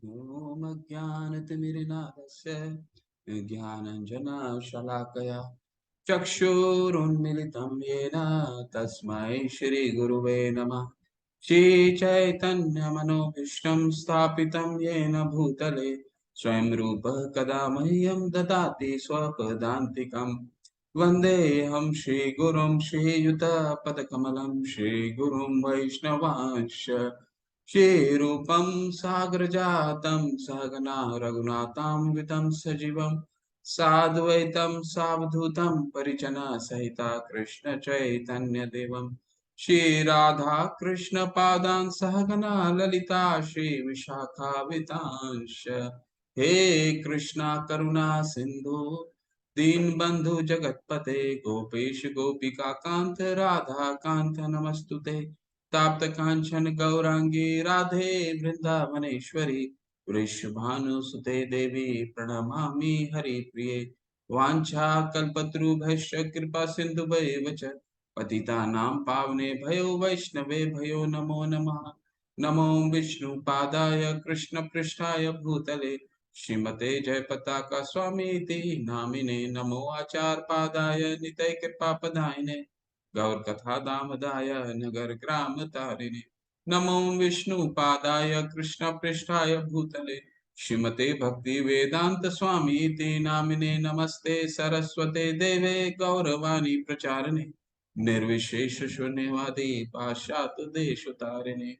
ॐ अज्ञानतिमिरनादस्य ज्ञानाञ्जनशलाकया चक्षुरुन्मिलितं येन तस्मै श्रीगुरुवे नमः। श्रीचैतन्यमनोभीष्टं स्थापितं येन भूतले स्वयं रूपः कदा मह्यं ददाति स्वपदान्तिकं। वन्देऽहं श्रीगुरुं श्रीयुतपदकमलं श्रीगुरुं वैष्णवांश्च श्रीरूपं साग्रजातं सहगना रघुनाथान्वितं सजीवं साद्वैतं सावधूतं परिजनसहिता कृष्णचैतन्यदेवं श्रीराधा कृष्णपादान् सहगना ललिता श्रीविशाखान्वितांश्च। हे कृष्णा करुणा सिन्धु दीनबन्धु जगत्पते गोपेश गोपिका कान्त राधा कान्त नमस्तुते। ताप्त कांचन गौरांगी राधे वृंदावनेश्वरी वृषभानुसुते देवी प्रणमामि हरिप्रिये। वाञ्छा कल्पतरुभ्यश्च कृपा सिन्धुभैव च पतितानां पावने भयो वैष्णवे भयो नमो नमः। नमो विष्णुपादाय कृष्णपृष्ठाय भूतले श्रीमते जयपताका स्वामीति नामिने। नमो आचार्यपादाय नितये कृपापदायिने गौर कथा दामदाय नगर ग्राम तारिणे। नमो विष्णुपादाय कृष्ण पृष्ठाय भूतले श्रीमते भक्ति वेदांत स्वामी ते नामिने। नमस्ते सरस्वते देवे गौरवाणी प्रचारिणे निर्विशेष शून्यवादी पाश्चात्य देश तारिणे।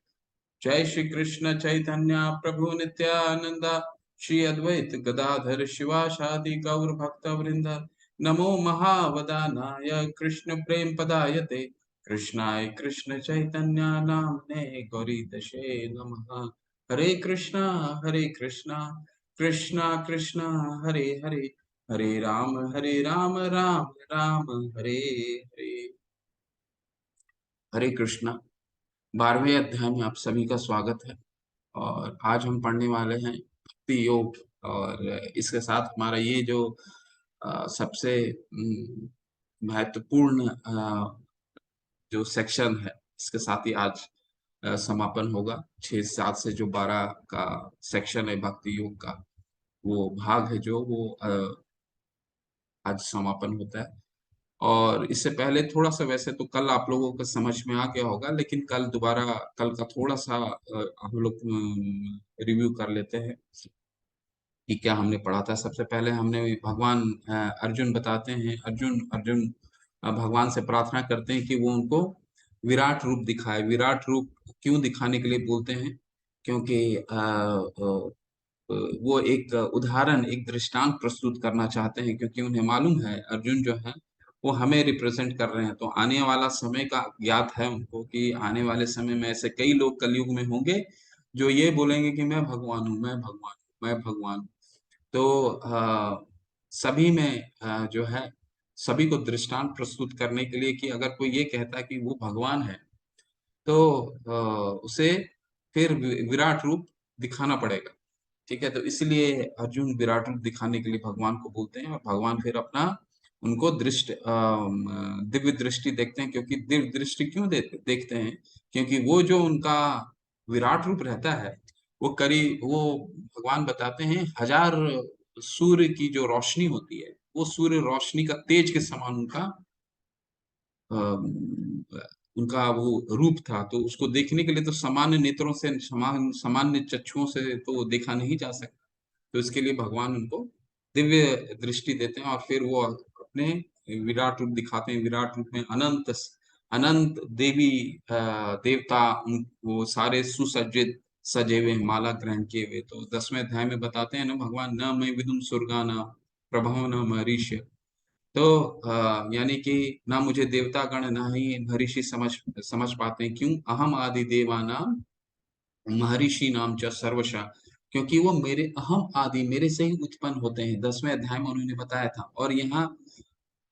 जय श्री कृष्ण चैतन्य प्रभु नित्यानंदा श्री अद्वैत गदाधर शिवासादि गौर भक्त वृंद। नमो महावदानाय कृष्ण प्रेम पदायते कृष्णाय कृष्ण चैतन्य नामने गौरीदशे नमः। हरे कृष्णा कृष्णा कृष्णा हरे हरे हरे राम राम राम हरे हरे। हरे कृष्णा। 12वें अध्याय में आप सभी का स्वागत है। और आज हम पढ़ने वाले हैं भक्ति योग। और इसके साथ हमारा ये जो सबसे महत्वपूर्ण जो सेक्शन है, इसके साथ ही आज समापन होगा। 6-7 से जो 12 का सेक्शन है भक्ति योग का, वो भाग है जो वो आज समापन होता है। और इससे पहले थोड़ा सा, वैसे तो कल आप लोगों को समझ में आ गया होगा, लेकिन कल दोबारा कल का थोड़ा सा हम लोग रिव्यू कर लेते हैं कि क्या हमने पढ़ा था। सबसे पहले हमने भगवान अर्जुन बताते हैं, अर्जुन अर्जुन भगवान से प्रार्थना करते हैं कि वो उनको विराट रूप दिखाए। विराट रूप क्यों दिखाने के लिए बोलते हैं? क्योंकि वो एक उदाहरण, एक दृष्टांत प्रस्तुत करना चाहते हैं, क्योंकि उन्हें मालूम है अर्जुन जो है वो हमें रिप्रेजेंट कर रहे हैं। तो आने वाला समय का ज्ञात है उनको कि आने वाले समय में ऐसे कई लोग कलयुग में होंगे जो ये बोलेंगे कि मैं भगवान हूँ, मैं भगवान हूँ, मैं भगवान हूँ। तो सभी में जो है, सभी को दृष्टांत प्रस्तुत करने के लिए कि अगर कोई ये कहता है कि वो भगवान है, तो उसे फिर विराट रूप दिखाना पड़ेगा। ठीक है, तो इसलिए अर्जुन विराट रूप दिखाने के लिए भगवान को बोलते हैं, और भगवान फिर अपना उनको दिव्य दृष्टि देखते हैं। क्योंकि दिव्य दृष्टि क्यों देखते हैं? क्योंकि वो जो उनका विराट रूप रहता है, वो भगवान बताते हैं 1000 सूर्य की जो रोशनी होती है, वो सूर्य रोशनी का तेज के समान उनका वो रूप था। तो उसको देखने के लिए तो सामान्य नेत्रों से, सामान्य चक्षुओं से तो देखा नहीं जा सकता। तो इसके लिए भगवान उनको दिव्य दृष्टि देते हैं, और फिर वो अपने विराट रूप दिखाते हैं। विराट रूप में अनंत अनंत देवी देवता, वो सारे सुसज्जित सजे हुए, माला ग्रहण किए हुए। तो 10वें अध्याय में बताते हैं ना भगवान, न मैं विदुम स्वर्गा न प्रभव न महर्षि। तो यानी कि ना मुझे देवता गण ना ही महर्षि समझ पाते हैं। क्यों? अहम आदि देवानाम महर्षि नाम च सर्वशा। क्योंकि वो मेरे अहम आदि, मेरे से ही उत्पन्न होते हैं। 10वें अध्याय में उन्होंने बताया था, और यहाँ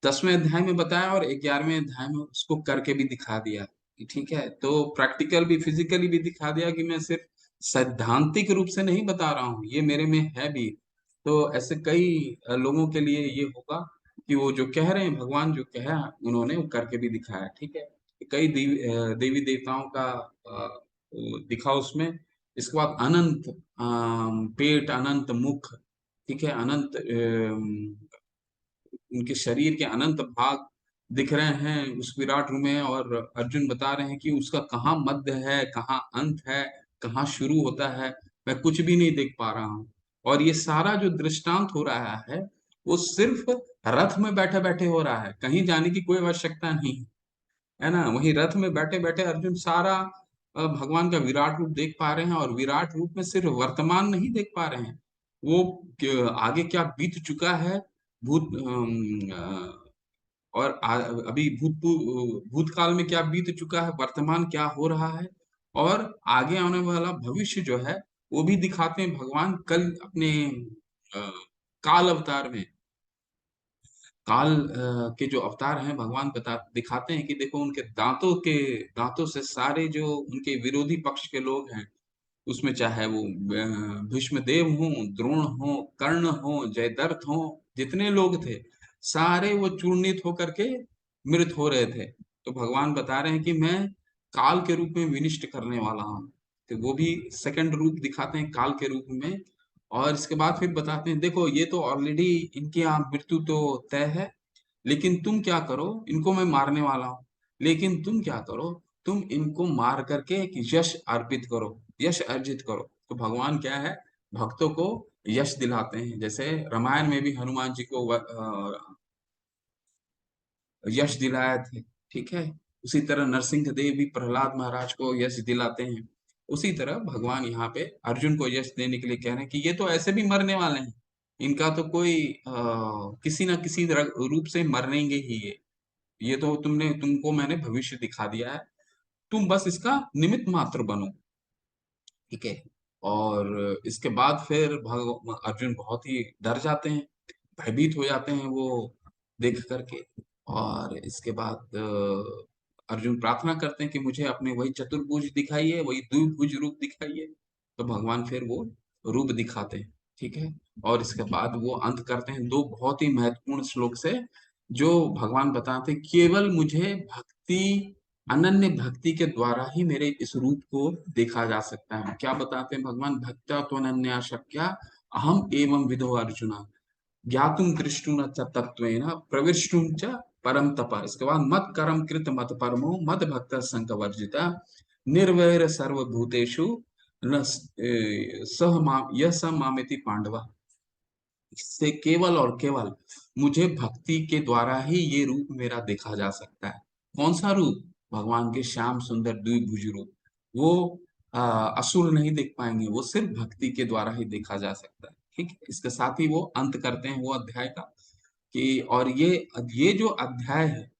10वें अध्याय में बताया, और 11वें अध्याय में उसको करके भी दिखा दिया कि ठीक है। तो प्रैक्टिकल भी, फिजिकली भी दिखा दिया कि मैं सिर्फ सैद्धांतिक रूप से नहीं बता रहा हूँ, ये मेरे में है भी। तो ऐसे कई लोगों के लिए ये होगा कि वो जो कह रहे हैं, भगवान जो कहा उन्होंने वो करके भी दिखाया। ठीक है, कई देवी देवताओं का वो दिखा उसमें। इसके बाद अनंत पेट, अनंत मुख, ठीक है, अनंत उनके शरीर के अनंत भाग दिख रहे हैं उस विराट रूप में, और अर्जुन बता रहे हैं कि उसका कहाँ मध्य है, कहाँ अंत है, कहाँ शुरू होता है, मैं कुछ भी नहीं देख पा रहा हूँ। और ये सारा जो दृष्टांत हो रहा है वो सिर्फ रथ में बैठे बैठे हो रहा है, कहीं जाने की कोई आवश्यकता नहीं है ना। वहीं रथ में बैठे बैठे अर्जुन सारा भगवान का विराट रूप देख पा रहे हैं, और विराट रूप में सिर्फ वर्तमान नहीं देख पा रहे हैं, वो आगे क्या बीत चुका है, भूत और अभी भूतकाल में क्या बीत चुका है, वर्तमान क्या हो रहा है, और आगे आने वाला भविष्य जो है वो भी दिखाते हैं भगवान कल अपने अ, काल अवतार में। काल के जो अवतार हैं भगवान बता दिखाते हैं कि देखो उनके दांतों से सारे जो उनके विरोधी पक्ष के लोग हैं, उसमें चाहे वो भीष्म देव हो, द्रोण हो, कर्ण हो, जयद्रथ हो, जितने लोग थे सारे वो चूर्णित होकर के मृत हो रहे थे। तो भगवान बता रहे हैं कि मैं काल के रूप में विनिष्ट करने वाला हूँ। तो वो भी सेकंड रूप दिखाते हैं काल के रूप में। और इसके बाद फिर बताते हैं देखो ये तो ऑलरेडी इनकी यहाँ मृत्यु तो तय है, लेकिन तुम क्या करो, इनको मैं मारने वाला हूं, लेकिन तुम क्या करो, तुम इनको मार करके एक यश अर्पित करो, यश अर्जित करो। तो भगवान क्या है, भक्तों को यश दिलाते हैं। जैसे रामायण में भी हनुमान जी को यश दिलाए थे, ठीक है, उसी तरह नरसिंह देव भी प्रहलाद महाराज को यश दिलाते हैं। उसी तरह भगवान यहाँ पे अर्जुन को यश देने के लिए कह रहे हैं कि ये तो ऐसे भी मरने वाले हैं, इनका तो कोई किसी ना किसी रूप से मरेंगे ही ये तो तुमको मैंने भविष्य दिखा दिया है, तुम बस इसका निमित्त मात्र बनो, ठीक है। और इसके बाद फिर अर्जुन बहुत ही डर जाते हैं, भयभीत हो जाते हैं वो देख करके। और इसके बाद अर्जुन प्रार्थना करते हैं कि मुझे अपने वही चतुर्भुज दिखाइए, वही द्विभुज रूप दिखाइए। तो भगवान फिर वो रूप दिखाते हैं, ठीक है। और इसके बाद वो अंत करते हैं दो बहुत ही महत्वपूर्ण श्लोक से, जो भगवान बताते हैं केवल मुझे भक्ति, अनन्य भक्ति के द्वारा ही मेरे इस रूप को देखा जा सकता है। क्या बताते हैं भगवान, भक्त्या त्वनन्या शक्या अहम एवं विदो अर्जुना ज्ञातुम दृष्टुम च तत्वेन प्रविष्टुम च परम तप। इसके बाद मत कर्म कृत मत परमो मत भक्त संग वर्जिता निर्वैर सर्वभूतेषु न सह माम यह स मामेति पांडवा। इससे केवल और केवल मुझे भक्ति के द्वारा ही ये रूप मेरा देखा जा सकता है। कौन सा रूप, भगवान के श्याम सुंदर द्विभुज रूप। वो असुर नहीं देख पाएंगे, वो सिर्फ भक्ति के द्वारा ही देखा जा सकता है, ठीक है। इसके साथ ही वो अंत करते हैं वो अध्याय का कि, और ये जो अध्याय है,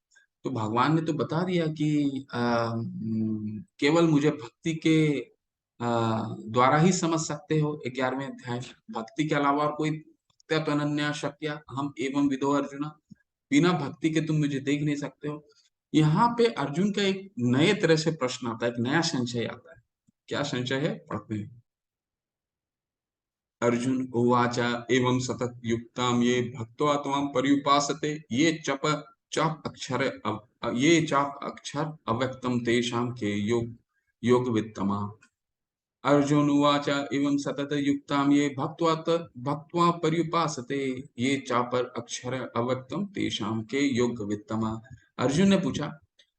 तो भगवान ने तो बता दिया कि केवल मुझे भक्ति के द्वारा ही समझ सकते हो, 11वें अध्याय में। भक्ति के अलावा और कोई भक्त्या त्वनन्या शक्या हम एवं विदो अर्जुना, बिना भक्ति के तुम मुझे देख नहीं सकते हो। यहाँ पे अर्जुन का एक नए तरह से प्रश्न आता है, एक नया संशय आता है। क्या संशय है, पढ़ते हैं। अर्जुन उवाच एवं सतत युक्ताम ये भक्त्वा त्वां पर्युपासते ये चाप अक्षर अव्यक्तम तेषां के योग वित्तमा। अर्जुन उवाच एवं सतत युक्ताम ये भक्त्वा पर्युपासते ये चापर अक्षर अव्यक्तम तेषां के योग वित्तमा। अर्जुन ने पूछा,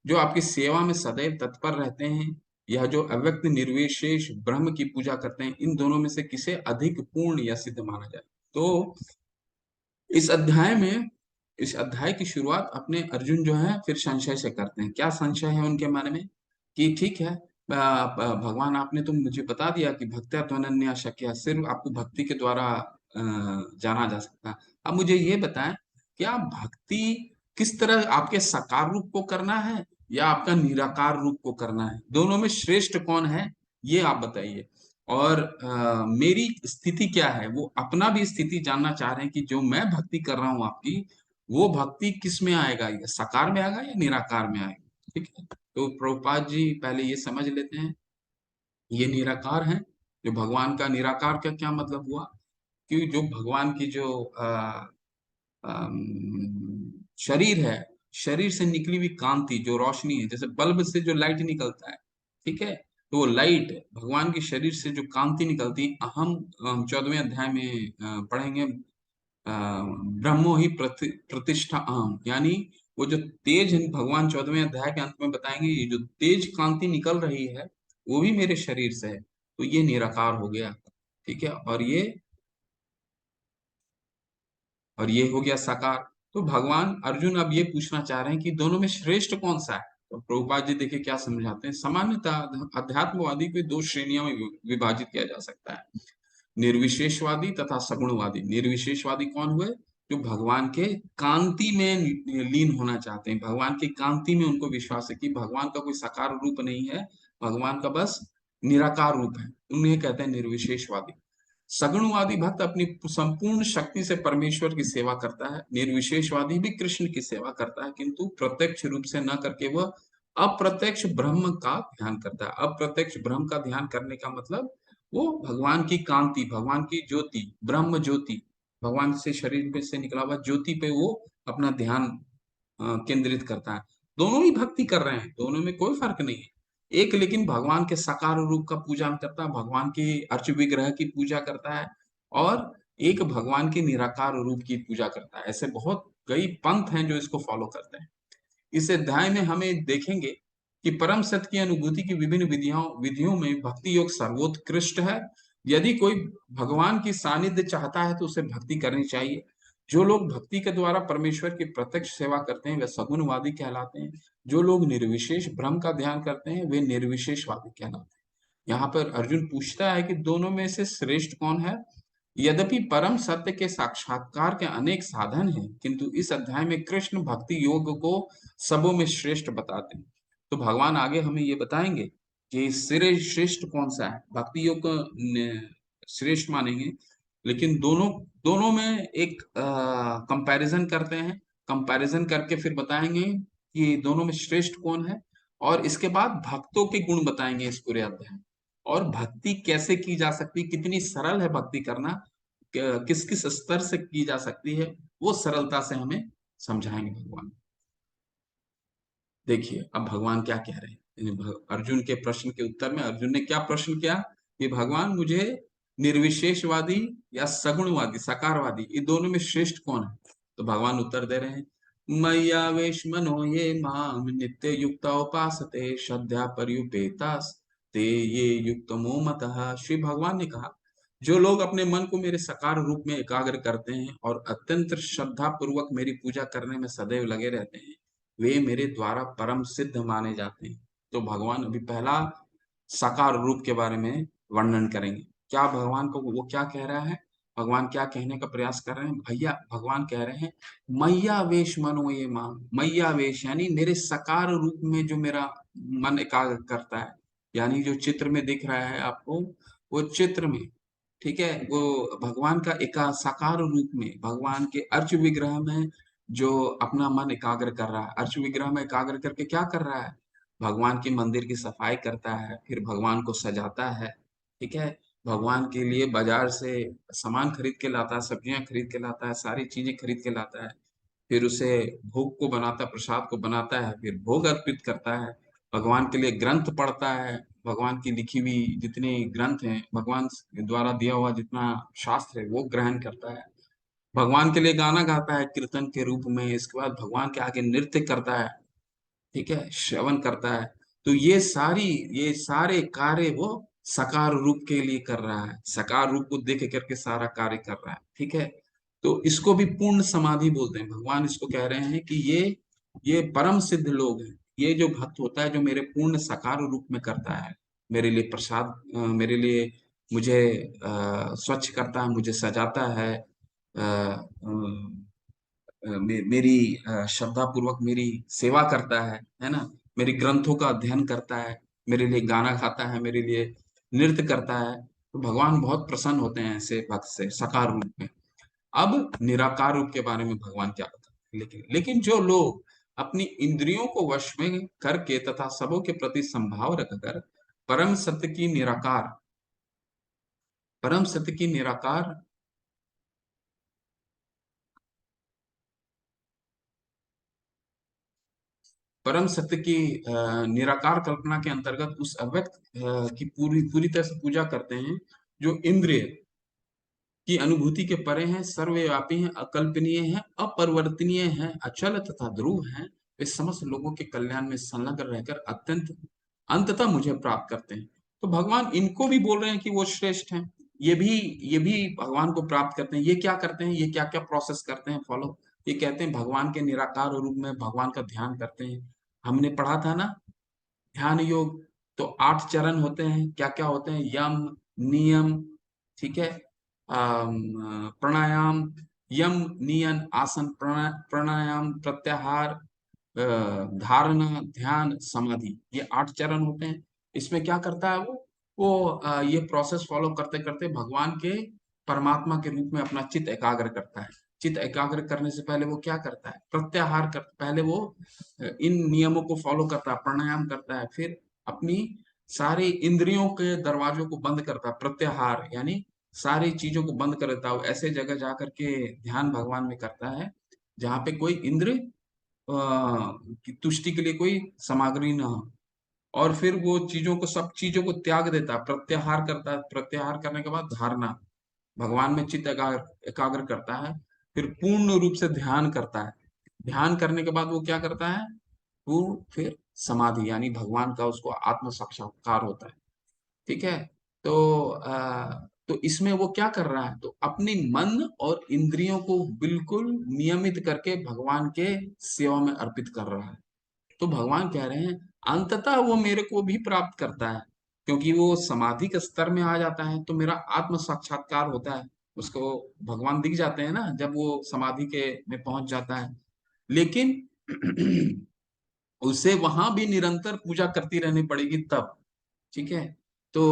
जो आपकी सेवा में सदैव तत्पर रहते हैं, यह जो अव्यक्त निर्विशेष ब्रह्म की पूजा करते हैं, इन दोनों में से किसे अधिक पूर्ण या सिद्ध माना जाए। तो इस अध्याय में, इस अध्याय की शुरुआत अपने अर्जुन जो है फिर संशय से करते हैं। क्या संशय है उनके मन में, कि ठीक है भगवान आपने तो मुझे बता दिया कि भक्त्या त्वनन्या शक्या, सिर्फ आपको भक्ति के द्वारा जाना जा सकता है। अब मुझे ये बताएं, क्या भक्ति किस तरह आपके साकार रूप को करना है या आपका निराकार रूप को करना है, दोनों में श्रेष्ठ कौन है, ये आप बताइए। और मेरी स्थिति क्या है, वो अपना भी स्थिति जानना चाह रहे हैं कि जो मैं भक्ति कर रहा हूँ आपकी, वो भक्ति किस में आएगा, या साकार में आएगा या निराकार में आएगा, ठीक है। तो प्रभुपाद जी पहले ये समझ लेते हैं, ये निराकार है। जो भगवान का निराकार का क्या मतलब हुआ, कि जो भगवान की जो शरीर है, शरीर से निकली हुई कांति जो रोशनी है, जैसे बल्ब से जो लाइट निकलता है, ठीक है, तो वो लाइट, भगवान के शरीर से जो कांति निकलती, हम 14वें अध्याय में पढ़ेंगे, ब्रह्मो ही प्रतिष्ठा अहम, यानी वो जो तेज भगवान 14वें अध्याय के अंत में बताएंगे, ये जो तेज कांति निकल रही है वो भी मेरे शरीर से है, तो ये निराकार हो गया। ठीक है, और ये हो गया साकार। तो भगवान अर्जुन अब ये पूछना चाह रहे हैं कि दोनों में श्रेष्ठ कौन सा है। तो प्रभुपाद जी देखिए क्या समझाते हैं। सामान्यतः अध्यात्मवादी को दो श्रेणियों में विभाजित किया जा सकता है, निर्विशेषवादी तथा सगुणवादी। निर्विशेषवादी कौन हुए? जो भगवान के कांति में लीन होना चाहते हैं, भगवान की कांति में उनको विश्वास है कि भगवान का कोई साकार रूप नहीं है, भगवान का बस निराकार रूप है, उन्हें कहते हैं निर्विशेषवादी। सगुणवादी भक्त अपनी संपूर्ण शक्ति से परमेश्वर की सेवा करता है। निर्विशेषवादी भी कृष्ण की सेवा करता है, किंतु प्रत्यक्ष रूप से न करके वह अप्रत्यक्ष ब्रह्म का ध्यान करता है। अप्रत्यक्ष ब्रह्म का ध्यान करने का मतलब वो भगवान की कांति, भगवान की ज्योति, ब्रह्म ज्योति, भगवान से शरीर में से निकला हुआ ज्योति पे वो अपना ध्यान केंद्रित करता है। दोनों ही भक्ति कर रहे हैं, दोनों में कोई फर्क नहीं है। एक लेकिन भगवान के साकार रूप का पूजा करता है, भगवान के अर्च विग्रह की पूजा करता है, और एक भगवान के निराकार रूप की पूजा करता है। ऐसे बहुत कई पंथ हैं जो इसको फॉलो करते हैं। इस अध्याय में हमें देखेंगे कि परम सत्य की अनुभूति की विभिन्न विधियों में भक्ति योग सर्वोत्कृष्ट है। यदि कोई भगवान की सानिध्य चाहता है तो उसे भक्ति करनी चाहिए। जो लोग भक्ति के द्वारा परमेश्वर की प्रत्यक्ष सेवा करते हैं वे सगुणवादी कहलाते हैं। जो लोग निर्विशेष ब्रह्म का ध्यान करते हैं वे निर्विशेषवादी कहलाते हैं। यहाँ पर अर्जुन पूछता है कि दोनों में से श्रेष्ठ कौन है। यद्यपि परम सत्य के साक्षात्कार के अनेक साधन हैं, किंतु इस अध्याय में कृष्ण भक्ति योग को सबों में श्रेष्ठ बताते हैं। तो भगवान आगे हमें ये बताएंगे कि श्रेष्ठ कौन सा है। भक्ति योग को श्रेष्ठ मानेंगे, लेकिन दोनों दोनों में एक कंपैरिजन करते हैं। कंपैरिजन करके फिर बताएंगे कि दोनों में श्रेष्ठ कौन है, और इसके बाद भक्तों के गुण बताएंगे इस पूरे अध्याय में। और भक्ति कैसे की जा सकती, कितनी सरल है भक्ति करना, किस किस स्तर से की जा सकती है, वो सरलता से हमें समझाएंगे भगवान। देखिए अब भगवान क्या कह रहे हैं। अर्जुन के प्रश्न के उत्तर में अर्जुन ने क्या प्रश्न किया कि भगवान मुझे निर्विशेषवादी या सगुणवादी साकारवादी ये दोनों में श्रेष्ठ कौन है। तो भगवान उत्तर दे रहे हैं, मय्यावेश मनो ये माम नित्य युक्ता उपासते श्रद्धा पर्युपेतास ते ये युक्त मतः। श्री भगवान ने कहा, जो लोग अपने मन को मेरे साकार रूप में एकाग्र करते हैं और अत्यंत श्रद्धा पूर्वक मेरी पूजा करने में सदैव लगे रहते हैं, वे मेरे द्वारा परम सिद्ध माने जाते हैं। तो भगवान अभी पहला साकार रूप के बारे में वर्णन करेंगे। क्या भगवान को वो क्या कह रहा है, भगवान क्या कहने का प्रयास कर रहे हैं। भैया भगवान कह रहे हैं, मैया वेश मनो ये मां। मैया वेश यानी मेरे साकार रूप में जो मेरा मन एकाग्र करता है, यानी जो चित्र में दिख रहा है आपको, वो चित्र में, ठीक है, वो भगवान का एक साकार रूप में, भगवान के अर्च विग्रह में जो अपना मन एकाग्र कर रहा है। अर्च विग्रह में एकाग्र करके क्या कर रहा है, भगवान के मंदिर की सफाई करता है, फिर भगवान को सजाता है, ठीक है, भगवान के लिए बाजार से सामान खरीद के लाता है, सब्जियां खरीद के लाता है, सारी चीजें खरीद के लाता है, फिर उसे भोग को बनाता है, प्रसाद को बनाता है, फिर भोग अर्पित करता है, भगवान के लिए ग्रंथ पढ़ता है, भगवान की लिखी हुई जितने ग्रंथ हैं, भगवान द्वारा दिया हुआ जितना शास्त्र है वो ग्रहण करता है, भगवान के लिए गाना गाता है कीर्तन के रूप में, इसके बाद भगवान के आगे नृत्य करता है, ठीक है, श्रवण करता है। तो ये सारे कार्य वो सकार रूप के लिए कर रहा है, सकार रूप को देख करके सारा कार्य कर रहा है, ठीक है। तो इसको भी पूर्ण समाधि बोलते हैं। भगवान इसको कह रहे हैं कि ये परम सिद्ध लोग हैं। ये जो भक्त होता है जो मेरे पूर्ण सकार रूप में करता है, मेरे लिए प्रसाद, मेरे लिए मुझे स्वच्छ करता है, मुझे सजाता है, मेरी श्रद्धा पूर्वक मेरी सेवा करता है ना, मेरे ग्रंथों का अध्ययन करता है, मेरे लिए गाना गाता है, मेरे लिए नृत्य करता है, तो भगवान बहुत प्रसन्न होते हैं ऐसे भक्त से साकार रूप में। अब निराकार रूप के बारे में भगवान क्या बताते हैं, लेकिन जो लोग अपनी इंद्रियों को वश में करके तथा सबों के प्रति संभाव रखकर परम सत्य की निराकार परम सत्य की निराकार परम सत्य की निराकार कल्पना के अंतर्गत उस अव्यक्त की पूरी पूरी तरह से पूजा करते हैं, जो इंद्रिय की अनुभूति के परे हैं, सर्वव्यापी हैं, अकल्पनीय हैं, अपरिवर्तनीय हैं, अचल तथा ध्रुव हैं। वे समस्त लोगों के कल्याण में संलग्न रहकर अत्यंत अंततः मुझे प्राप्त करते हैं। तो भगवान इनको भी बोल रहे हैं कि वो श्रेष्ठ हैं। ये भी ये भी भगवान को प्राप्त करते हैं। ये क्या करते हैं, ये क्या क्या प्रोसेस करते हैं फॉलो? ये कहते हैं भगवान के निराकार रूप में भगवान का ध्यान करते हैं। हमने पढ़ा था ना ध्यान योग, तो 8 चरण होते हैं। क्या क्या होते हैं? यम, नियम, ठीक है, प्राणायाम, यम, नियम, आसन, प्राणायाम, प्रत्याहार, धारणा, ध्यान, समाधि, ये 8 चरण होते हैं। इसमें क्या करता है वो ये प्रोसेस फॉलो करते करते भगवान के परमात्मा के रूप में अपना चित्त एकाग्र करता है। चित्त एकाग्र करने से पहले वो क्या करता है? प्रत्याहार कर, पहले वो इन नियमों को फॉलो करता है, प्राणायाम करता है, फिर अपनी सारी इंद्रियों के दरवाजों को बंद करता है, प्रत्याहार यानी सारी चीजों को बंद कर देता है। वो ऐसे जगह जाकर के ध्यान भगवान में करता है जहाँ पे कोई इंद्र की तुष्टि के लिए कोई सामग्री ना हो। और फिर वो चीजों को, सब चीजों को त्याग देता है, प्रत्याहार करता है। प्रत्याहार करने के बाद धारणा, भगवान में चित्त एकाग्र एकाग्र करता है। फिर पूर्ण रूप से ध्यान करता है। ध्यान करने के बाद वो क्या करता है? वो फिर समाधि यानी भगवान का उसको आत्म साक्षात्कार होता है। ठीक है। तो तो इसमें वो क्या कर रहा है? तो अपनी मन और इंद्रियों को बिल्कुल नियमित करके भगवान के सेवा में अर्पित कर रहा है। तो भगवान कह रहे हैं अंततः वो मेरे को भी प्राप्त करता है, क्योंकि वो समाधि के स्तर में आ जाता है तो मेरा आत्म साक्षात्कार होता है। उसको भगवान दिख जाते हैं ना जब वो समाधि के में पहुंच जाता है। लेकिन उसे वहां भी निरंतर पूजा करती रहनी पड़ेगी तब। ठीक है। तो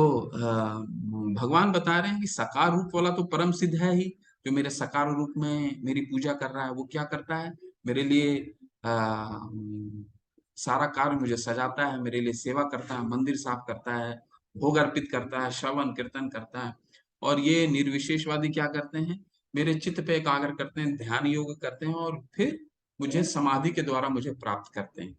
भगवान बता रहे हैं कि साकार रूप वाला तो परम सिद्ध है ही। जो मेरे साकार रूप में मेरी पूजा कर रहा है वो क्या करता है? मेरे लिए सारा कार्य मुझे सजाता है, मेरे लिए सेवा करता है, मंदिर साफ करता है, भोग अर्पित करता है, श्रवण कीर्तन करता है। और ये निर्विशेषवादी क्या करते हैं? मेरे चित्त पे एकाग्र करते हैं, ध्यान योग करते हैं और फिर मुझे समाधि के द्वारा मुझे प्राप्त करते हैं।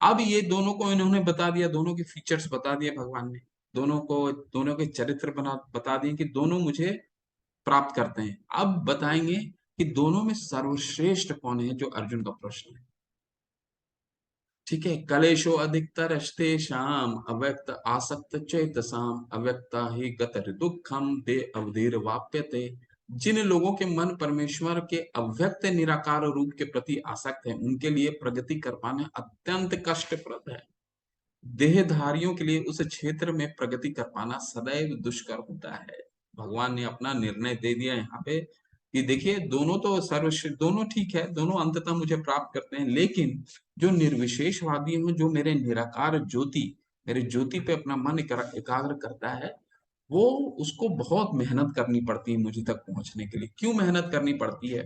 अब ये दोनों को इन्होंने बता दिया, दोनों के फीचर्स बता दिए भगवान ने, दोनों को, दोनों के चरित्र बता दिए कि दोनों मुझे प्राप्त करते हैं। अब बताएंगे कि दोनों में सर्वश्रेष्ठ कौन है, जो अर्जुन का प्रश्न है। ठीक है। कलेशो अधिकतर शाम अव्यक्त आसक्त चेतसाम अव्यक्ता ही गतर दुखम दे अवधीर वाप्यते। जिन लोगों के मन परमेश्वर के अव्यक्त निराकार रूप के प्रति आसक्त है, उनके लिए प्रगति कर पाना अत्यंत कष्टप्रद है। देहधारियों के लिए उस क्षेत्र में प्रगति कर पाना सदैव दुष्कर होता है। भगवान ने अपना निर्णय दे दिया यहाँ पे कि देखिए दोनों तो सर्वश्रेष्ठ, दोनों ठीक है, दोनों अंततः मुझे प्राप्त करते हैं, लेकिन जो निर्विशेषवादी हूँ, जो मेरे निराकार ज्योति, मेरे ज्योति पे अपना मन एकाग्र करता है, वो उसको बहुत मेहनत करनी पड़ती है मुझे तक पहुंचने के लिए। क्यों मेहनत करनी पड़ती है?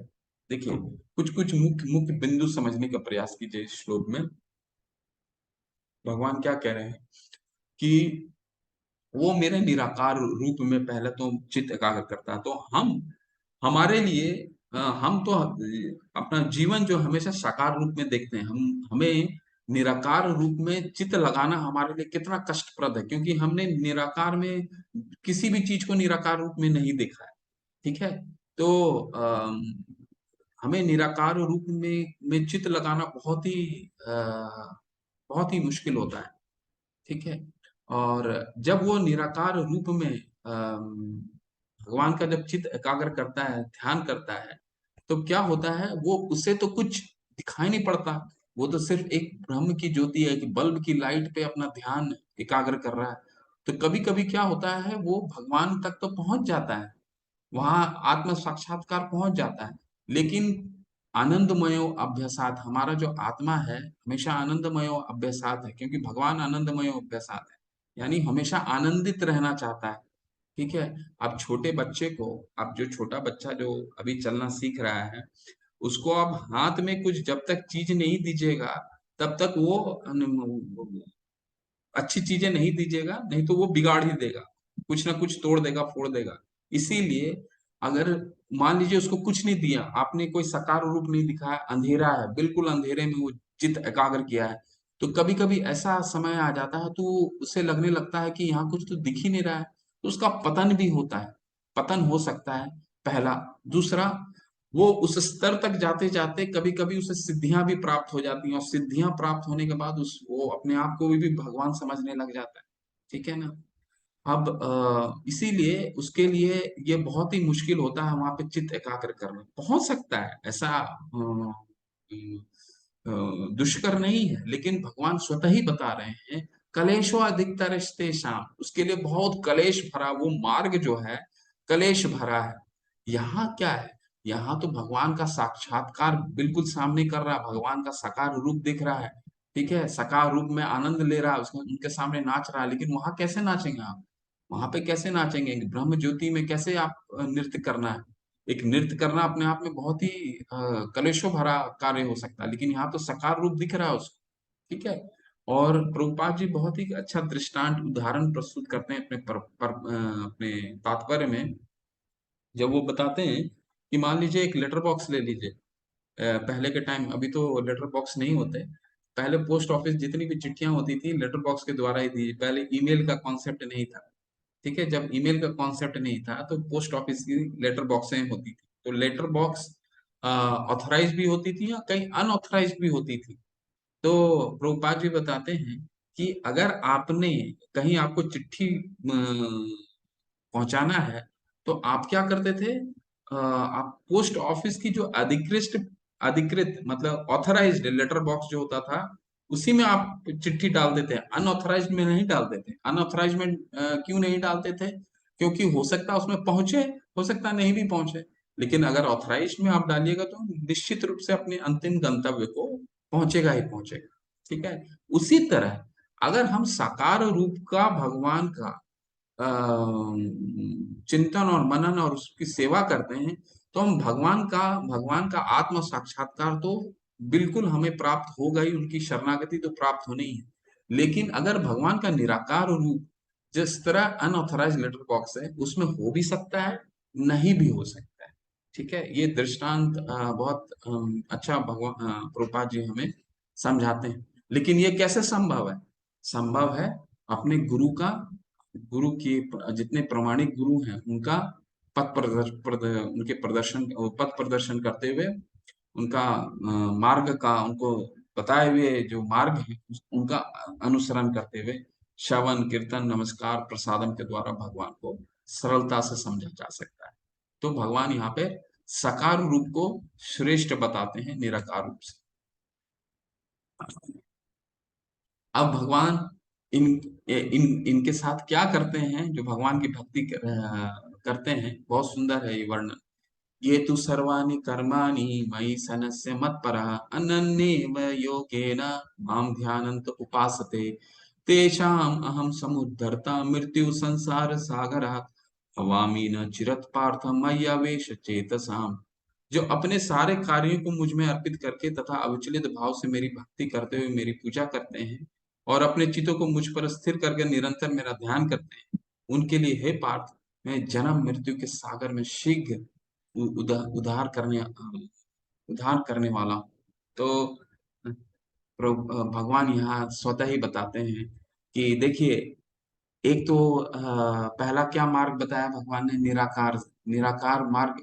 देखिए कुछ कुछ मुख्य मुख्य बिंदु समझने का प्रयास कीजिए इस श्लोक में। भगवान क्या कह रहे हैं कि वो मेरे निराकार रूप में पहले तो चित्त एकाग्र करता है। तो हम, हमारे लिए हम तो अपना जीवन जो हमेशा साकार रूप में देखते हैं, हम हमें निराकार रूप में चित्त लगाना हमारे लिए कितना कष्टप्रद है, क्योंकि हमने निराकार में किसी भी चीज को निराकार रूप में नहीं देखा है। ठीक है। तो हमें निराकार रूप में चित्त लगाना बहुत ही मुश्किल होता है। ठीक है। और जब वो निराकार रूप में भगवान का जब चित्त एकाग्र करता है, ध्यान करता है, तो क्या होता है? वो उसे तो कुछ दिखाई नहीं पड़ता, वो तो सिर्फ एक ब्रह्म की ज्योति है कि बल्ब की लाइट पे अपना ध्यान एकाग्र कर रहा है। तो कभी कभी क्या होता है, वो भगवान तक तो पहुंच जाता है, वहां आत्म साक्षात्कार पहुंच जाता है, लेकिन आनंदमयो अभ्यासात, हमारा जो आत्मा है हमेशा आनंदमयो अभ्यासात है, क्योंकि भगवान आनंदमयो अभ्यासात है, यानी हमेशा आनंदित रहना चाहता है। ठीक है। अब छोटे बच्चे को, अब जो छोटा बच्चा जो अभी चलना सीख रहा है, उसको आप हाथ में कुछ जब तक चीज नहीं दीजिएगा, तब तक वो अच्छी चीजें नहीं दीजिएगा, नहीं तो वो बिगाड़ ही देगा, कुछ ना कुछ तोड़ देगा, फोड़ देगा। इसीलिए अगर मान लीजिए उसको कुछ नहीं दिया आपने, कोई साकार रूप नहीं दिखाया, अंधेरा है, बिल्कुल अंधेरे में वो चित्त एकाग्र किया है, तो कभी कभी ऐसा समय आ जाता है तो उसे लगने लगता है कि यहाँ कुछ तो दिख ही नहीं रहा है, तो उसका पतन भी होता है, पतन हो सकता है, पहला। दूसरा, वो उस स्तर तक जाते जाते कभी कभी उसे सिद्धियां भी प्राप्त हो जाती हैं, और सिद्धियां प्राप्त होने के बाद उस वो अपने आप को भी भगवान समझने लग जाता है। ठीक है ना। अब इसीलिए उसके लिए ये बहुत ही मुश्किल होता है वहां पे चित्त एकाग्र करना। पहुंच सकता है ऐसा, दुष्कर नहीं है, लेकिन भगवान स्वतः ही बता रहे हैं, कलेशो अधिकतर शाम, उसके लिए बहुत कलेश भरा वो मार्ग जो है, कलेश भरा है। यहाँ क्या है, यहाँ तो भगवान का साक्षात्कार बिल्कुल सामने कर रहा है, भगवान का साकार रूप दिख रहा है। ठीक है, साकार रूप में आनंद ले रहा है, उसको उनके सामने नाच रहा है। लेकिन वहां कैसे नाचेंगे आप, वहां पे कैसे नाचेंगे, ब्रह्म ज्योति में कैसे आप नृत्य करना है। एक नृत्य करना अपने आप में बहुत ही कलेशों भरा कार्य हो सकता है, लेकिन यहाँ तो साकार रूप दिख रहा है उसको। ठीक है। और प्रभुपाद जी बहुत ही अच्छा दृष्टांत उदाहरण प्रस्तुत करते हैं अपने तात्पर्य में, जब वो बताते हैं कि मान लीजिए एक लेटर बॉक्स ले लीजिए। पहले के टाइम, अभी तो लेटर बॉक्स नहीं होते, पहले पोस्ट ऑफिस जितनी भी चिट्ठियां होती थी लेटर बॉक्स के द्वारा ही दी, पहले ईमेल का कॉन्सेप्ट नहीं था। ठीक है, जब ईमेल का कॉन्सेप्ट नहीं था तो पोस्ट ऑफिस की लेटर बॉक्सें होती थी, तो लेटर बॉक्स ऑथराइज भी होती थी या कहीं अनऑथराइज भी होती थी। तो प्रभुपाद जी बताते हैं कि अगर आपने कहीं आपको चिट्ठी पहुंचाना है, तो आप क्या करते थे, आप पोस्ट ऑफिस की जो अधिकृत अधिकृत मतलब ऑथराइज्ड लेटर बॉक्स जो होता था, उसी में आप चिट्ठी डाल देते हैं, अनऑथराइज्ड में नहीं डालते थे। अनऑथराइज्ड में क्यों नहीं डालते थे, क्योंकि हो सकता है उसमें पहुंचे, हो सकता है नहीं भी पहुंचे। लेकिन अगर ऑथराइज्ड में आप डालिएगा तो निश्चित रूप से अपने अंतिम गंतव्य को पहुंचेगा ही पहुंचेगा। ठीक है। उसी तरह अगर हम साकार रूप का भगवान का चिंतन और मनन और उसकी सेवा करते हैं, तो हम भगवान का आत्म साक्षात्कार तो बिल्कुल हमें प्राप्त होगा ही, उनकी शरणागति तो प्राप्त होनी ही है। लेकिन अगर भगवान का निराकार रूप जिस तरह अनऑथराइज लेटर बॉक्स है उसमें हो भी सकता है, नहीं भी हो सकता है। ठीक है, ये दृष्टांत बहुत अच्छा भगवान प्रभुपाद जी हमें समझाते हैं। लेकिन ये कैसे संभव है, संभव है अपने गुरु के जितने प्रामाणिक गुरु हैं उनका उनके पथ प्रदर्शन करते हुए, उनका मार्ग का उनको बताए हुए जो मार्ग है उनका अनुसरण करते हुए, श्रवण कीर्तन नमस्कार प्रसादम के द्वारा भगवान को सरलता से समझा जा सकता है। तो भगवान यहाँ पे सकार रूप को श्रेष्ठ बताते हैं निराकार रूप से। अब भगवान इन इनके साथ क्या करते हैं, जो भगवान की भक्ति करते हैं, बहुत सुंदर है ये वर्णन। ये तु सर्वाणि कर्माणि मयि सनस्य मत्परः अनन्येव योगेन मां ध्यानन्त उपासते तेषाम् अहं समुद्धर्ता मृत्यु संसार सागरात् भवामि न चिरत् पार्थ मय्यावेश चेतसाम्। जो अपने सारे कार्यों को मुझ में अर्पित करके तथा अविचलित भाव से मेरी भक्ति करते हुए मेरी पूजा करते हैं और अपने चित्तों को मुझ पर स्थिर करके निरंतर मेरा ध्यान करते हैं, उनके लिए हे पार्थ मैं जन्म मृत्यु के सागर में शीघ्र उद्धार करने वाला हूँ। तो भगवान यहाँ स्वतः ही बताते हैं कि देखिए, एक तो पहला क्या मार्ग बताया भगवान ने, निराकार। निराकार मार्ग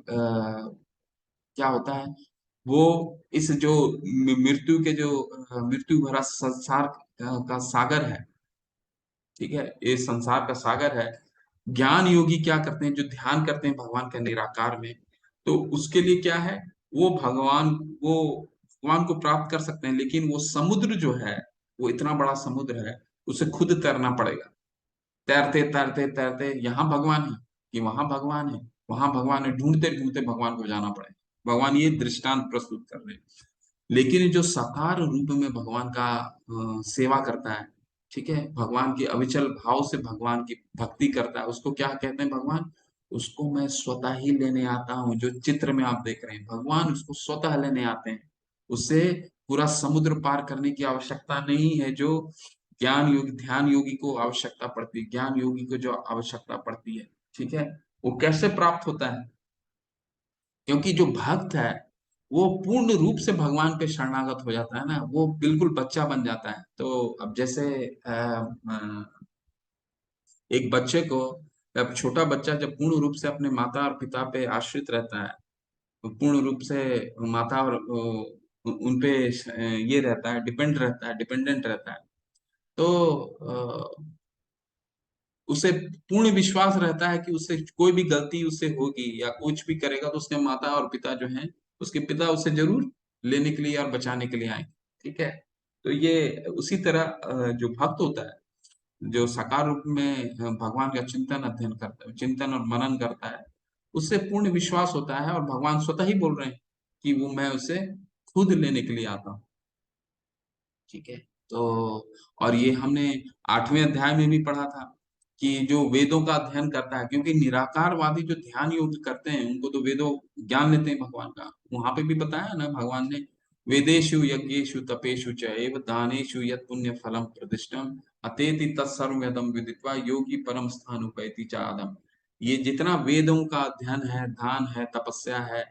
क्या होता है, वो इस जो मृत्यु के जो मृत्यु भरा संसार का सागर है। ठीक है, ये संसार का सागर है। ज्ञान योगी क्या करते हैं, जो ध्यान करते हैं भगवान के निराकार में, तो उसके लिए क्या है, वो भगवान को प्राप्त कर सकते हैं। लेकिन वो समुद्र जो है, वो इतना बड़ा समुद्र है, उसे खुद तैरना पड़ेगा। तैरते तैरते तैरते यहाँ भगवान है कि वहां भगवान है, वहां भगवान है, ढूंढते ढूंढते भगवान को जाना पड़ेगा। भगवान ये दृष्टांत प्रस्तुत कर रहे हैं। लेकिन जो साकार रूप में भगवान का सेवा करता है, ठीक है, भगवान के अविचल भाव से भगवान की भक्ति करता है, उसको क्या कहते हैं भगवान, उसको मैं स्वतः ही लेने आता हूँ। जो चित्र में आप देख रहे हैं, भगवान उसको स्वतः लेने आते हैं। उसे पूरा समुद्र पार करने की आवश्यकता नहीं है, जो ज्ञान योगी ध्यान योगी को आवश्यकता पड़ती है, ज्ञान योगी को जो आवश्यकता पड़ती है। ठीक है, वो कैसे प्राप्त होता है, क्योंकि जो भक्त है वो पूर्ण रूप से भगवान पे शरणागत हो जाता है ना, वो बिल्कुल बच्चा बन जाता है। तो अब जैसे एक बच्चे को, अब छोटा बच्चा जब पूर्ण रूप से अपने माता और पिता पे आश्रित रहता है, तो पूर्ण रूप से माता और उन पे ये रहता है, डिपेंड रहता है, डिपेंडेंट रहता है। तो उसे पूर्ण विश्वास रहता है कि उससे कोई भी गलती उससे होगी या कुछ भी करेगा तो उसके माता और पिता जो हैं, उसके पिता उसे जरूर लेने के लिए और बचाने के लिए आएंगे। ठीक है। तो ये उसी तरह जो भक्त होता है, जो साकार रूप में भगवान का चिंतन अध्ययन करता है, चिंतन और मनन करता है, उससे पूर्ण विश्वास होता है और भगवान स्वतः ही बोल रहे हैं कि वो मैं उसे खुद लेने के लिए आता हूँ। ठीक है। तो और ये हमने 8वें अध्याय में भी पढ़ा था कि जो वेदों का अध्ययन करता है, क्योंकि निराकारवादी जो ध्यान योग करते हैं उनको तो वेदों ज्ञान लेते हैं भगवान का, वहां पे भी बताया ना भगवान ने, वेदेषु यज्ञेषु तपेषु च एव दानेषु यत् पुण्य फलम प्रतिष्ठम अतेति तत्सर्वमिदं विदित्वा योगी परम स्थान उपैति चादम। ये जितना वेदों का अध्ययन है, ध्यान है, तपस्या है,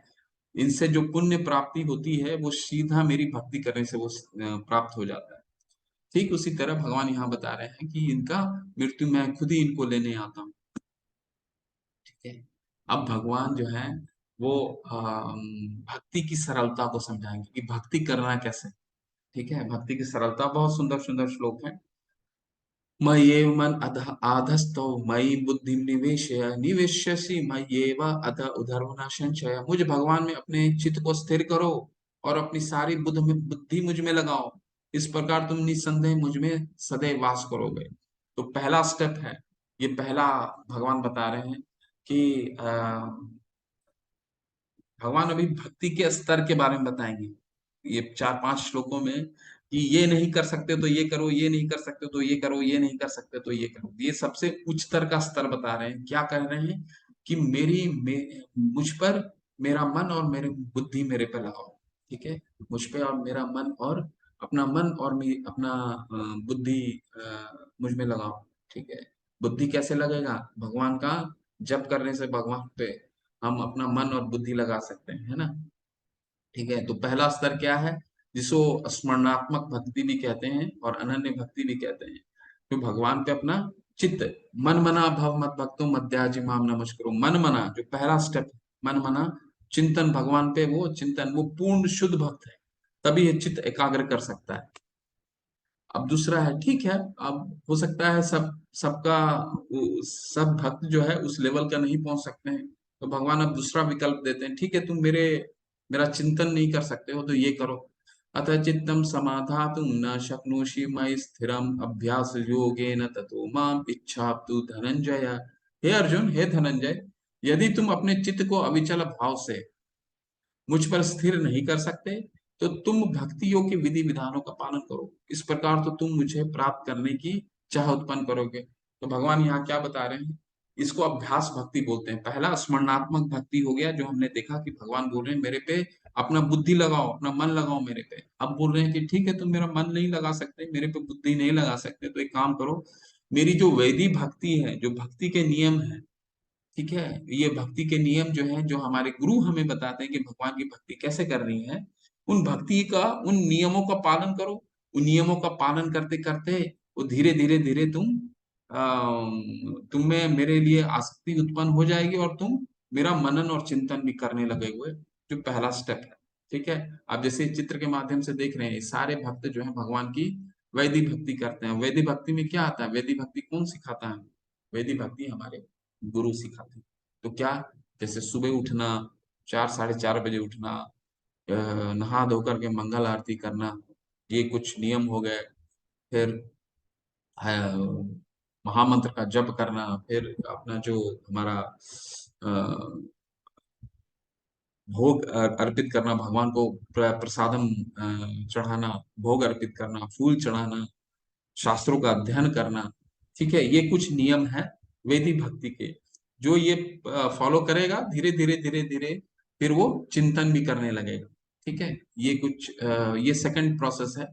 इनसे जो पुण्य प्राप्ति होती है वो सीधा मेरी भक्ति करने से वो प्राप्त हो जाता है। ठीक उसी तरह भगवान यहाँ बता रहे हैं कि इनका मृत्यु मैं खुद ही इनको लेने आता हूँ। ठीक है। अब भगवान जो है वो भक्ति की सरलता को समझाएंगे कि भक्ति करना कैसे। ठीक है। भक्ति की सरलता, बहुत सुंदर सुंदर श्लोक है। मय्येव मन अध आधस्तौ मयि बुद्धि निवेशय निवेश्यसि मय्येव अध उधर्वना संशय। मुझ भगवान में अपने चित्त को स्थिर करो और अपनी सारी बुद्धि मुझ में लगाओ, इस प्रकार तुम निस्संदेह मुझ में सदैव वास करोगे। तो पहला स्टेप है, ये पहला भगवान बता रहे हैं कि भगवान अभी भक्ति के स्तर के बारे में बताएंगे ये 4-5 श्लोकों में, कि ये नहीं कर सकते तो ये करो, ये नहीं कर सकते तो ये करो, ये नहीं कर सकते तो ये करो। ये सबसे उच्चतर का स्तर बता रहे हैं। क्या कह रहे हैं कि मुझ पर मेरा मन और मेरे बुद्धि मेरे पे लगाओ। ठीक है। मुझ पे और मेरा मन और अपना मन और अपना बुद्धि मुझ में लगाओ। ठीक है। बुद्धि कैसे लगेगा? भगवान का जप करने से भगवान पे हम अपना मन और बुद्धि लगा सकते हैं, है ना। ठीक है। तो पहला स्तर क्या है, जिसको स्मरणात्मक भक्ति भी कहते हैं और अनन्य भक्ति भी कहते हैं। तो भगवान पे अपना चित्त, मन मना भव मत भक्तो मध्याजी माम नमस्करो। मन मना जो पहला स्टेप, मन मना चिंतन, भगवान पे वो चिंतन, वो पूर्ण शुद्ध भक्त है, तभी ये चित्त एकाग्र कर सकता है। अब दूसरा है, ठीक है, अब हो सकता है सबका सब भक्त जो है उस लेवल का नहीं पहुंच सकते हैं, तो भगवान अब दूसरा विकल्प देते हैं। ठीक है, तुम मेरा चिंतन नहीं कर सकते हो तो ये करो। अतः चित्तम समाधातुम न शक्नोषि मयि स्थिरम अभ्यास योगेन ततो माम इच्छाप्तु धनंजय। हे अर्जुन, हे धनंजय, यदि तुम अपने चित्त को अविचल भाव से मुझ पर स्थिर नहीं कर सकते तो तुम भक्ति योग के विधि विधानों का पालन करो, इस प्रकार तो तुम मुझे प्राप्त करने की चाह उत्पन्न करोगे। तो भगवान यहाँ क्या बता रहे हैं, इसको अभ्यास भक्ति बोलते हैं। पहला स्मरणात्मक भक्ति हो गया, जो हमने देखा कि भगवान बोल रहे हैं मेरे पे अपना बुद्धि लगाओ, अपना मन लगाओ मेरे पे। अब बोल रहे हैं कि ठीक है, तुम मेरा मन नहीं लगा सकते, मेरे पे बुद्धि नहीं लगा सकते, तो एक काम करो, मेरी जो वैदिक भक्ति है, जो भक्ति के नियम है, ठीक है, ये भक्ति के नियम जो है, जो हमारे गुरु हमें बताते हैं कि भगवान की भक्ति कैसे करनी है, उन भक्ति का, उन नियमों का पालन करो। उन नियमों का पालन करते करते वो धीरे धीरे धीरे तुम में मेरे लिए आसक्ति उत्पन्न हो जाएगी और तुम मेरा मनन और चिंतन भी करने लगे हुए, जो पहला स्टेप है। ठीक है। आप जैसे इस चित्र के माध्यम से देख रहे हैं, ये सारे भक्त जो है भगवान की वैदिक भक्ति करते हैं। वैदिक भक्ति में क्या आता है, वैदिक भक्ति कौन सिखाता है? वैदिक भक्ति हमारे गुरु सिखाते हैं। तो क्या, जैसे सुबह उठना, 4-4:30 बजे उठना, नहा धोकर के मंगल आरती करना, ये कुछ नियम हो गए। फिर महामंत्र का जप करना, फिर अपना जो हमारा भोग अर्पित करना, भगवान को प्रसादम चढ़ाना, भोग अर्पित करना, फूल चढ़ाना, शास्त्रों का अध्ययन करना। ठीक है, ये कुछ नियम है वैदिक भक्ति के। जो ये फॉलो करेगा, धीरे धीरे धीरे धीरे फिर वो चिंतन भी करने लगेगा। ठीक है। ये कुछ ये सेकंड प्रोसेस है।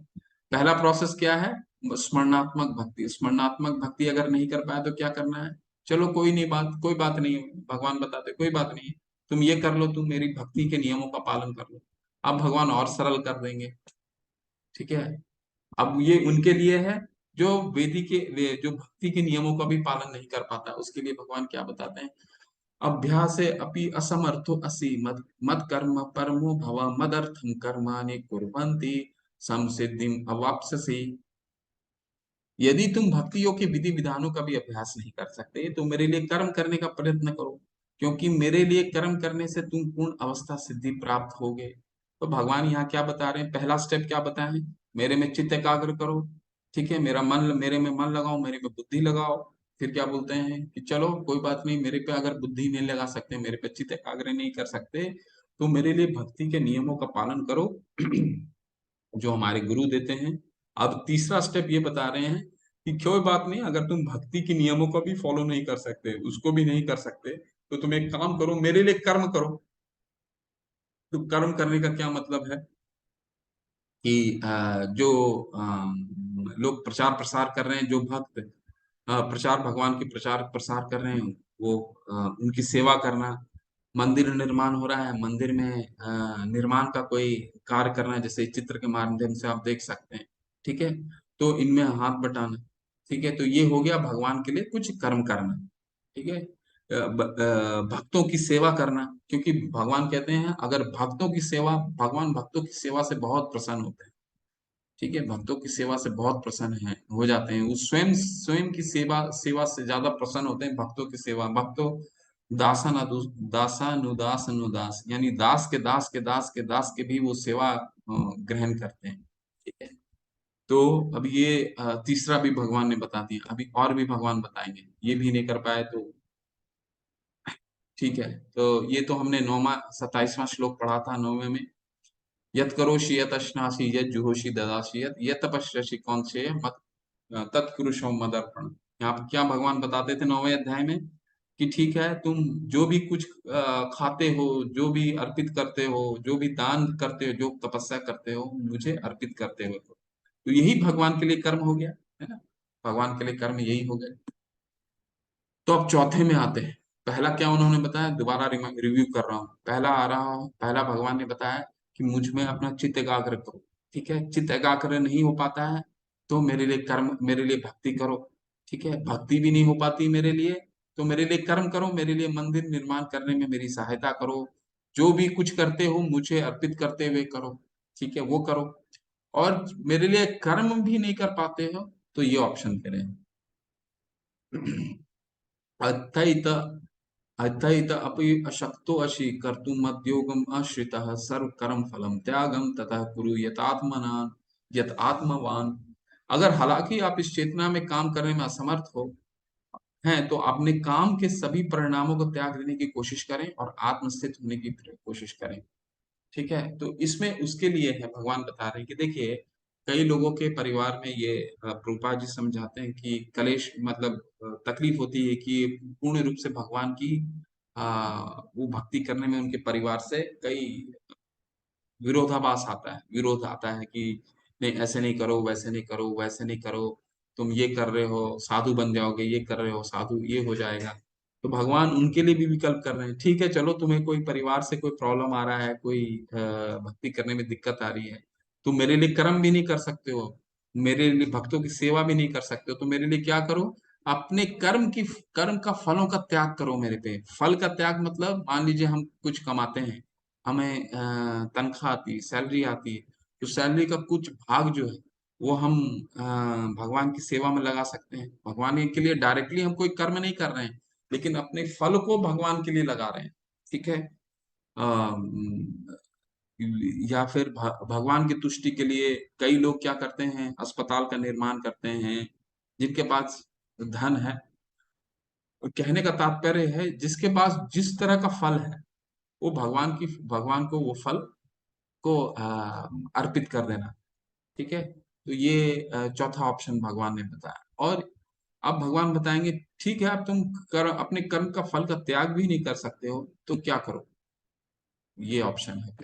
पहला प्रोसेस क्या है? स्मरणात्मक भक्ति। स्मरणात्मक भक्ति अगर नहीं कर पाए तो क्या करना है? चलो कोई नहीं, कोई बात नहीं, भगवान बताते कोई बात नहीं, तुम ये कर लो, तुम मेरी भक्ति के नियमों का पालन कर लो। अब भगवान और सरल कर देंगे। ठीक है, अब ये उनके लिए है जो जो भक्ति के नियमों का भी पालन नहीं कर पाता, उसके लिए भगवान क्या बताते हैं। अभ्यासे अपि असमर्थो असि मद मद कर्म परमो भव मदर्थम कर्माणि कुर्वन्ति संसिद्धिम अवाप्स्यसि। यदि तुम भक्ति योग के विधि विधानों का भी अभ्यास नहीं कर सकते तो मेरे लिए कर्म करने का प्रयत्न करो, क्योंकि मेरे लिए कर्म करने से तुम पूर्ण अवस्था सिद्धि प्राप्त होगे। तो भगवान यहाँ क्या बता रहे हैं, पहला स्टेप क्या बताए हैं, मेरे में चित्त एकाग्र करो। ठीक है, मेरे में मन लगाओ, मेरे में बुद्धि लगाओ। फिर क्या बोलते हैं कि चलो कोई बात नहीं, मेरे पे अगर बुद्धि नहीं लगा सकते, मेरे पे चित्त एकाग्र नहीं कर सकते, तो मेरे लिए भक्ति के नियमों का पालन करो जो हमारे गुरु देते हैं। अब तीसरा स्टेप ये बता रहे हैं कि कोई बात नहीं, अगर तुम भक्ति के नियमों को भी फॉलो नहीं कर सकते, उसको भी नहीं कर सकते, तो तुम एक काम करो, मेरे लिए कर्म करो। तो कर्म करने का क्या मतलब है कि जो लोग प्रचार प्रसार कर रहे हैं, जो भक्त प्रचार भगवान की प्रचार प्रसार कर रहे हैं, वो उनकी सेवा करना। मंदिर निर्माण हो रहा है, मंदिर में निर्माण का कोई कार्य करना, जैसे चित्र के माध्यम से आप देख सकते हैं। ठीक है, तो इनमें हाथ बटाना। ठीक है, तो ये हो गया भगवान के लिए कुछ कर्म करना। ठीक है, भक्तों की सेवा करना, क्योंकि भगवान कहते हैं अगर भक्तों की सेवा, भगवान भक्तों की सेवा से बहुत प्रसन्न होते हैं। ठीक है, भक्तों की सेवा से बहुत प्रसन्न है हो जाते हैं, वो स्वयं स्वयं की सेवा सेवा से ज्यादा प्रसन्न होते हैं भक्तों की सेवा। भक्तों दासानुदास अनुदास, यानी दास के दास के दास के दास के भी वो सेवा ग्रहण करते हैं। ठीक है, तो अब ये तीसरा भी भगवान ने बता दिया, अभी और भी भगवान बताएंगे, ये भी नहीं कर पाए तो। ठीक है, तो ये तो हमने नौवा 27वां श्लोक पढ़ा था, 9वें में। यत करोषि यत अश्नासि यत जुहोषि ददासि यत यत तपस्यसि कौन्तेय मत तत्पुरुषो मदर्पण। यहाँ पे क्या भगवान बताते थे 9वें अध्याय में कि ठीक है, तुम जो भी कुछ खाते हो, जो भी अर्पित करते हो, जो भी दान करते हो, जो तपस्या करते हो, मुझे अर्पित करते हो। तो यही भगवान के लिए कर्म हो गया, है ना। भगवान के लिए कर्म यही हो गया। तो अब चौथे में आते हैं। पहला क्या उन्होंने बताया, दोबारा रिव्यू कर रहा हूँ। पहला आ रहा हूँ, पहला भगवान ने बताया कि मुझ में अपना चित्त एकाग्र करो। ठीक है, चित्त एकाग्र नहीं हो पाता है तो मेरे लिए कर्म, मेरे लिए भक्ति करो। ठीक है, भक्ति भी नहीं हो पाती मेरे लिए, तो मेरे लिए कर्म करो, मेरे लिए मंदिर निर्माण करने में मेरी सहायता करो। जो भी कुछ करते हो मुझे अर्पित करते हुए करो। ठीक है, वो करो। और मेरे लिए कर्म भी नहीं कर पाते हो तो ये ऑप्शन दे रहे हैं। अथैत अथैत अपि अशक्तो अशि कर्तुम् मद्योगम् आश्रितः सर्व कर्म फलम त्यागम ततः कुरु यतात्मना यत आत्मवान। अगर हालांकि आप इस चेतना में काम करने में असमर्थ हो हैं, तो अपने काम के सभी परिणामों को त्याग देने की कोशिश करें और आत्मस्थित होने की कोशिश करें। ठीक है, तो इसमें उसके लिए है, भगवान बता रहे हैं कि देखिए, कई लोगों के परिवार में ये प्रभुपाद जी समझाते हैं कि कलेश मतलब तकलीफ होती है कि पूर्ण रूप से भगवान की वो भक्ति करने में उनके परिवार से कई विरोधाभास आता है, विरोध आता है कि नहीं ऐसे नहीं करो, वैसे नहीं करो, वैसे नहीं करो, तुम ये कर रहे हो साधु बन जाओगे, ये कर रहे हो साधु ये हो जाएगा। तो भगवान उनके लिए भी विकल्प कर रहे हैं। ठीक है, चलो तुम्हें कोई परिवार से कोई प्रॉब्लम आ रहा है, कोई भक्ति करने में दिक्कत आ रही है, तुम मेरे लिए कर्म भी नहीं कर सकते हो, मेरे लिए भक्तों की सेवा भी नहीं कर सकते हो, तो मेरे लिए क्या करो, अपने कर्म का फलों का त्याग करो मेरे पे। फल का त्याग मतलब मान लीजिए हम कुछ कमाते हैं, हमें तनख्वाह आती है, सैलरी आती है, तो सैलरी का कुछ भाग जो है वो हम भगवान की सेवा में लगा सकते हैं। भगवान के लिए डायरेक्टली हम कोई कर्म नहीं कर रहे हैं, लेकिन अपने फल को भगवान के लिए लगा रहे हैं। ठीक है, अम, या फिर भगवान की तुष्टि के लिए कई लोग क्या करते हैं, अस्पताल का निर्माण करते हैं, जिनके पास धन है। और कहने का तात्पर्य है जिसके पास जिस तरह का फल है, वो भगवान को वो फल को अर्पित कर देना। ठीक है, तो ये चौथा ऑप्शन भगवान ने बताया। और अब भगवान बताएंगे ठीक है, अब तुम अपने कर्म का फल का त्याग भी नहीं कर सकते हो तो क्या करो, ये ऑप्शन है।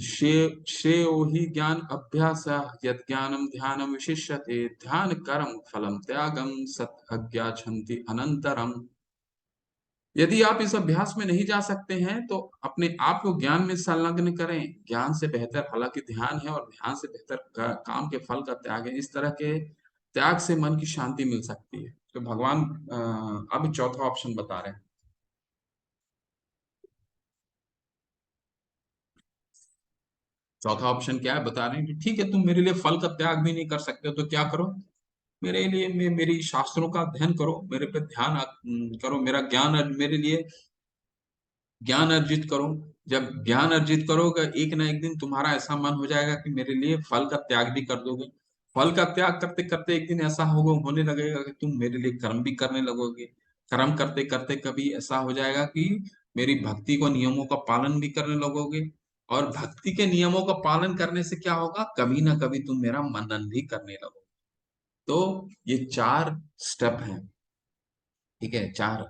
श्रेयो हि ज्ञान अभ्यास यद ज्ञानम ध्यानम विशिष्यते ध्यान कर्म फलम त्यागम सत अज्ञाछन्ति अनंतरम। यदि आप इस अभ्यास में नहीं जा सकते हैं तो अपने आप को ज्ञान में संलग्न करें। ज्ञान से बेहतर हालांकि ध्यान है, और ध्यान से बेहतर काम के फल का त्याग है। इस तरह के त्याग से मन की शांति मिल सकती है। तो भगवान अब चौथा ऑप्शन बता रहे हैं। चौथा ऑप्शन क्या है, बता रहे हैं कि ठीक है, तुम मेरे लिए फल का त्याग भी नहीं कर सकते हो तो क्या करो, मेरे लिए मेरी शास्त्रों का अध्ययन करो, मेरे पे ध्यान करो, मेरा ज्ञान मेरे लिए ज्ञान अर्जित करो। जब ज्ञान अर्जित करोगे, एक ना एक दिन तुम्हारा ऐसा मन हो जाएगा कि मेरे लिए फल का त्याग भी कर दोगे। फल का त्याग करते करते एक दिन ऐसा होगा, होने लगेगा कि तुम मेरे लिए कर्म भी करने लगोगे। कर्म करते करते कभी ऐसा हो जाएगा कि मेरी भक्ति को नियमों का पालन भी करने लगोगे। और भक्ति के नियमों का पालन करने से क्या होगा, कभी ना कभी तुम मेरा मनन भी करने लगोगे। तो ये चार स्टेप हैं। ठीक है, चार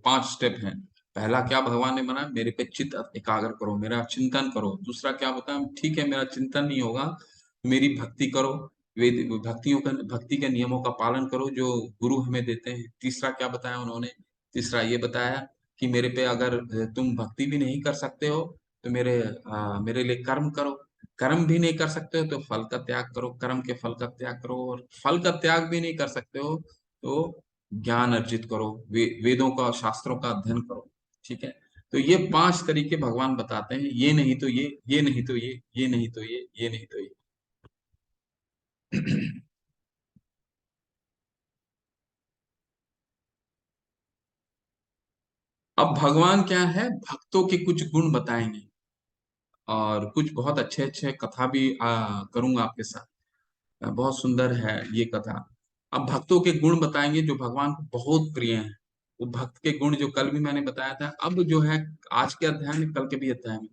पांच स्टेप हैं। पहला क्या भगवान ने मना, मेरे पे चित्त एकाग्र करो, मेरा चिंतन करो। दूसरा क्या बताया, ठीक है मेरा चिंतन नहीं होगा, मेरी भक्ति करो, वेद भक्तियों का भक्ति के नियमों का पालन करो जो गुरु हमें देते हैं। तीसरा क्या बताया उन्होंने, तीसरा ये बताया कि मेरे पे अगर तुम भक्ति भी नहीं कर सकते हो तो मेरे लिए कर्म करो। कर्म भी नहीं कर सकते हो तो फल का त्याग करो, कर्म के फल का त्याग करो। और फल का त्याग भी नहीं कर सकते हो तो ज्ञान अर्जित करो, वेदों का शास्त्रों का अध्ययन करो। ठीक है, तो ये पांच तरीके भगवान बताते हैं, ये नहीं तो ये नहीं तो ये नहीं तो ये नहीं तो ये। अब भगवान क्या है, भक्तों के कुछ गुण बताएंगे, और कुछ बहुत अच्छे अच्छे कथा भी करूंगा आपके साथ। बहुत सुंदर है ये कथा। अब भक्तों के गुण बताएंगे जो भगवान को बहुत प्रिय हैं। वो भक्त के गुण जो कल भी मैंने बताया था, अब जो है आज के अध्याय में, कल के भी अध्याय में,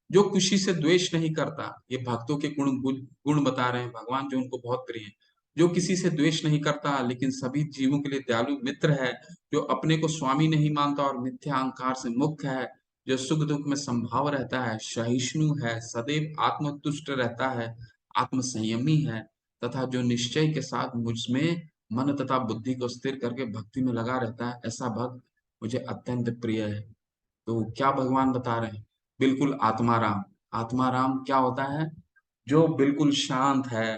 जो किसी से द्वेष नहीं करता। ये भक्तों के गुण बता रहे हैं भगवान जो उनको बहुत प्रिय है। जो किसी से द्वेष नहीं करता, लेकिन सभी जीवों के लिए दयालु मित्र है। जो अपने को स्वामी नहीं मानता और मिथ्या अहंकार से मुक्त है। जो सुख दुख में संभाव रहता है, सहिष्णु है, सदैव आत्मतुष्ट रहता है, आत्म संयमी है, तथा जो निश्चय के साथ मुझमें मन तथा बुद्धि को स्थिर करके भक्ति में लगा रहता है, ऐसा भक्त मुझे अत्यंत प्रिय है। तो क्या भगवान बता रहे हैं, बिल्कुल आत्माराम। आत्माराम क्या होता है, जो बिल्कुल शांत है,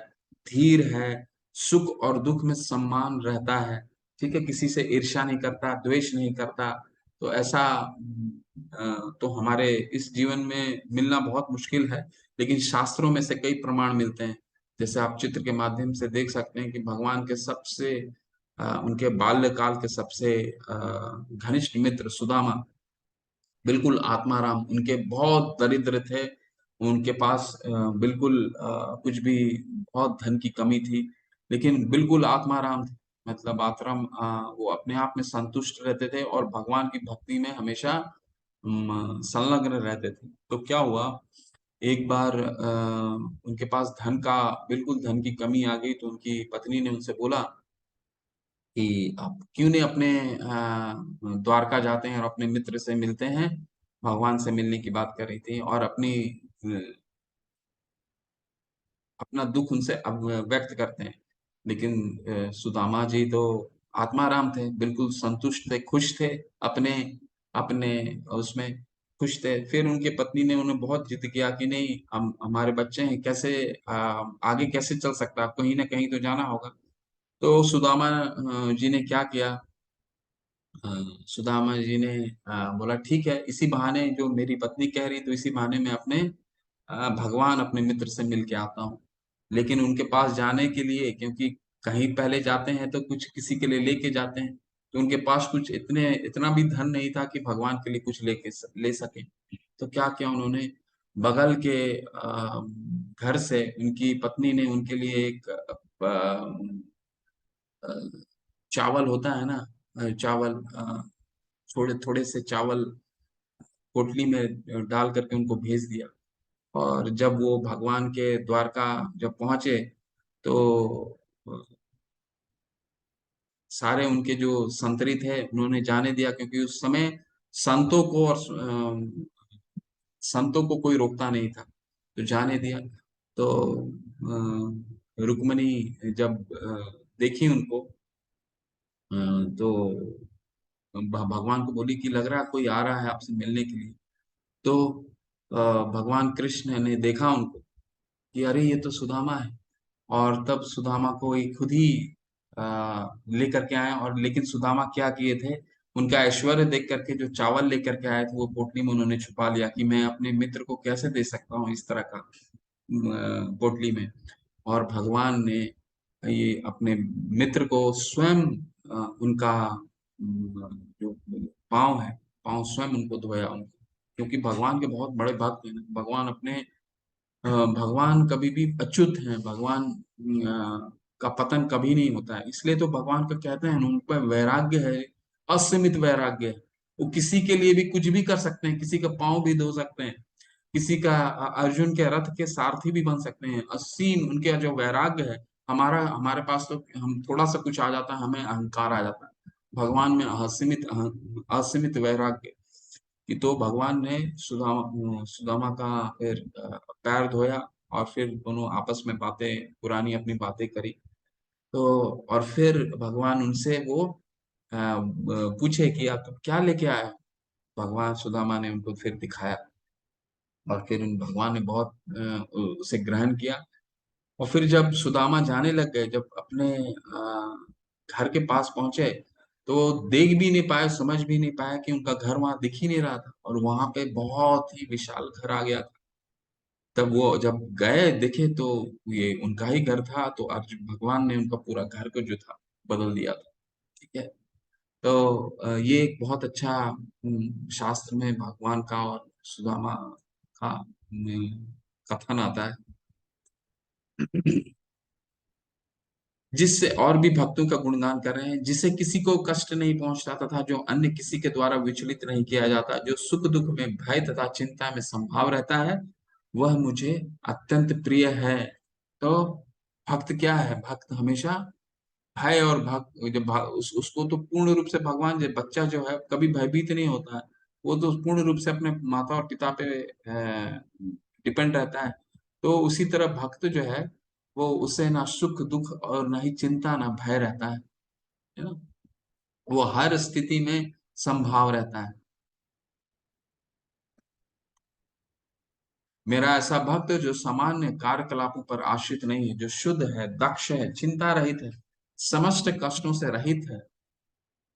धीर है, सुख और दुख में सम्मान रहता है। ठीक है, किसी से ईर्ष्या नहीं करता, द्वेष नहीं करता। तो ऐसा तो हमारे इस जीवन में मिलना बहुत मुश्किल है, लेकिन शास्त्रों में से कई प्रमाण मिलते हैं। जैसे आप चित्र के माध्यम से देख सकते हैं कि भगवान के सबसे उनके बाल्यकाल के सबसे घनिष्ठ मित्र सुदामा, बिल्कुल आत्माराम, उनके बहुत दरिद्र थे। उनके पास बिल्कुल कुछ भी, बहुत धन की कमी थी, लेकिन बिल्कुल आत्माराम थे। मतलब आत्माराम, वो अपने आप में संतुष्ट रहते थे और भगवान की भक्ति में हमेशा संलग्न रहते थे। तो क्या हुआ, एक बार उनके पास धन का, बिल्कुल धन की कमी आ गई, तो उनकी पत्नी ने उनसे बोला कि आप क्यों नहीं अपने द्वारका जाते हैं और अपने मित्र से मिलते हैं। भगवान से मिलने की बात कर रही थी और अपना दुख उनसे अब व्यक्त करते हैं। लेकिन सुदामा जी तो आत्माराम थे, बिल्कुल संतुष्ट थे, खुश थे, अपने अपने उसमें खुश थे। फिर उनके पत्नी ने उन्हें बहुत जिद किया कि नहीं, हम हमारे बच्चे हैं, कैसे आगे कैसे चल सकता, कहीं ना कहीं तो जाना होगा। तो सुदामा जी ने क्या किया, अ, सुदामा जी ने बोला ठीक है, इसी बहाने जो मेरी पत्नी कह रही, तो इसी बहाने मैं अपने भगवान अपने मित्र से मिल के आता हूँ। लेकिन उनके पास जाने के लिए, क्योंकि कहीं पहले जाते हैं तो कुछ किसी के लिए लेके जाते हैं, तो उनके पास कुछ इतना भी धन नहीं था कि भगवान के लिए कुछ ले सके। तो क्या किया उन्होंने, बगल के घर से उनकी पत्नी ने उनके लिए एक अ, चावल होता है ना, चावल, थोड़े थोड़े से चावल पोटली में डाल करके उनको भेज दिया। और जब वो भगवान के द्वारका जब पहुंचे, तो सारे उनके जो संतरी थे उन्होंने जाने दिया, क्योंकि उस समय संतों को और संतों को कोई रोकता नहीं था, तो जाने दिया। तो रुक्मणी जब देखी उनको, तो भगवान को बोली कि लग रहा है कोई आ रहा है आपसे मिलने के लिए। तो भगवान कृष्ण ने देखा उनको कि अरे ये तो सुदामा है, और तब सुदामा को ये खुद ही लेकर के आए। और लेकिन सुदामा क्या किए थे, उनका ऐश्वर्य देख करके जो चावल लेकर के आए थे वो पोटली में उन्होंने छुपा लिया कि मैं अपने मित्र को कैसे दे सकता हूँ इस तरह का पोटली में। और भगवान ने ये अपने मित्र को स्वयं उनका जो पाँव है, पाँव स्वयं उनको धोया उनको, क्योंकि भगवान के बहुत बड़े भक्त हैं। भगवान अपने भगवान कभी भी अच्युत हैं, भगवान का पतन कभी नहीं होता है। इसलिए तो भगवान का कहते हैं उन पर वैराग्य है, असीमित वैराग्य है। वो किसी के लिए भी कुछ भी कर सकते हैं, किसी का पाँव भी धो सकते हैं, किसी का अर्जुन के रथ के सारथी भी बन सकते हैं। असीम उनके जो वैराग्य है। हमारा हमारे पास तो हम थोड़ा सा कुछ आ जाता है, हमें अहंकार आ जाता है। भगवान में असीमित असीमित वैराग्य कि तो भगवान ने सुदामा सुदामा का फिर पैर धोया, और फिर दोनों आपस में बातें, पुरानी अपनी बातें करी। तो और फिर भगवान उनसे वो पूछे कि आप क्या लेके आए हो? भगवान सुदामा ने उनको फिर दिखाया, और फिर उन भगवान ने बहुत उसे ग्रहण किया। और फिर जब सुदामा जाने लग गए, जब अपने घर के पास पहुंचे, तो देख भी नहीं पाए, समझ भी नहीं पाए कि उनका घर वहां दिख ही नहीं रहा था, और वहां पे बहुत ही विशाल घर आ गया था। तब वो जब गए देखे तो ये उनका ही घर था। तो अर्जुन भगवान ने उनका पूरा घर को जो था बदल दिया था। ठीक है। तो ये एक बहुत अच्छा शास्त्र में भगवान का और सुदामा का कथन आता है। जिससे और भी भक्तों का गुणगान कर रहे हैं, जिसे किसी को कष्ट नहीं पहुंचता तथा जो अन्य किसी के द्वारा विचलित नहीं किया जाता, जो सुख दुख में भय तथा चिंता में संभाव रहता है, वह मुझे अत्यंत प्रिय है। तो भक्त क्या है? भक्त हमेशा भय और जब उसको तो पूर्ण रूप से भगवान, जो बच्चा जो है कभी भयभीत नहीं होता है, वो तो पूर्ण रूप से अपने माता और पिता पे डिपेंड रहता है। तो उसी तरह भक्त जो है, वो उसे ना सुख दुख और ना ही चिंता ना भय रहता है ना। वो हर स्थिति में संभाव रहता है। मेरा ऐसा भक्त जो सामान्य कार्यकलापों पर आश्रित नहीं है, जो शुद्ध है, दक्ष है, चिंता रहित है, समस्त कष्टों से रहित है।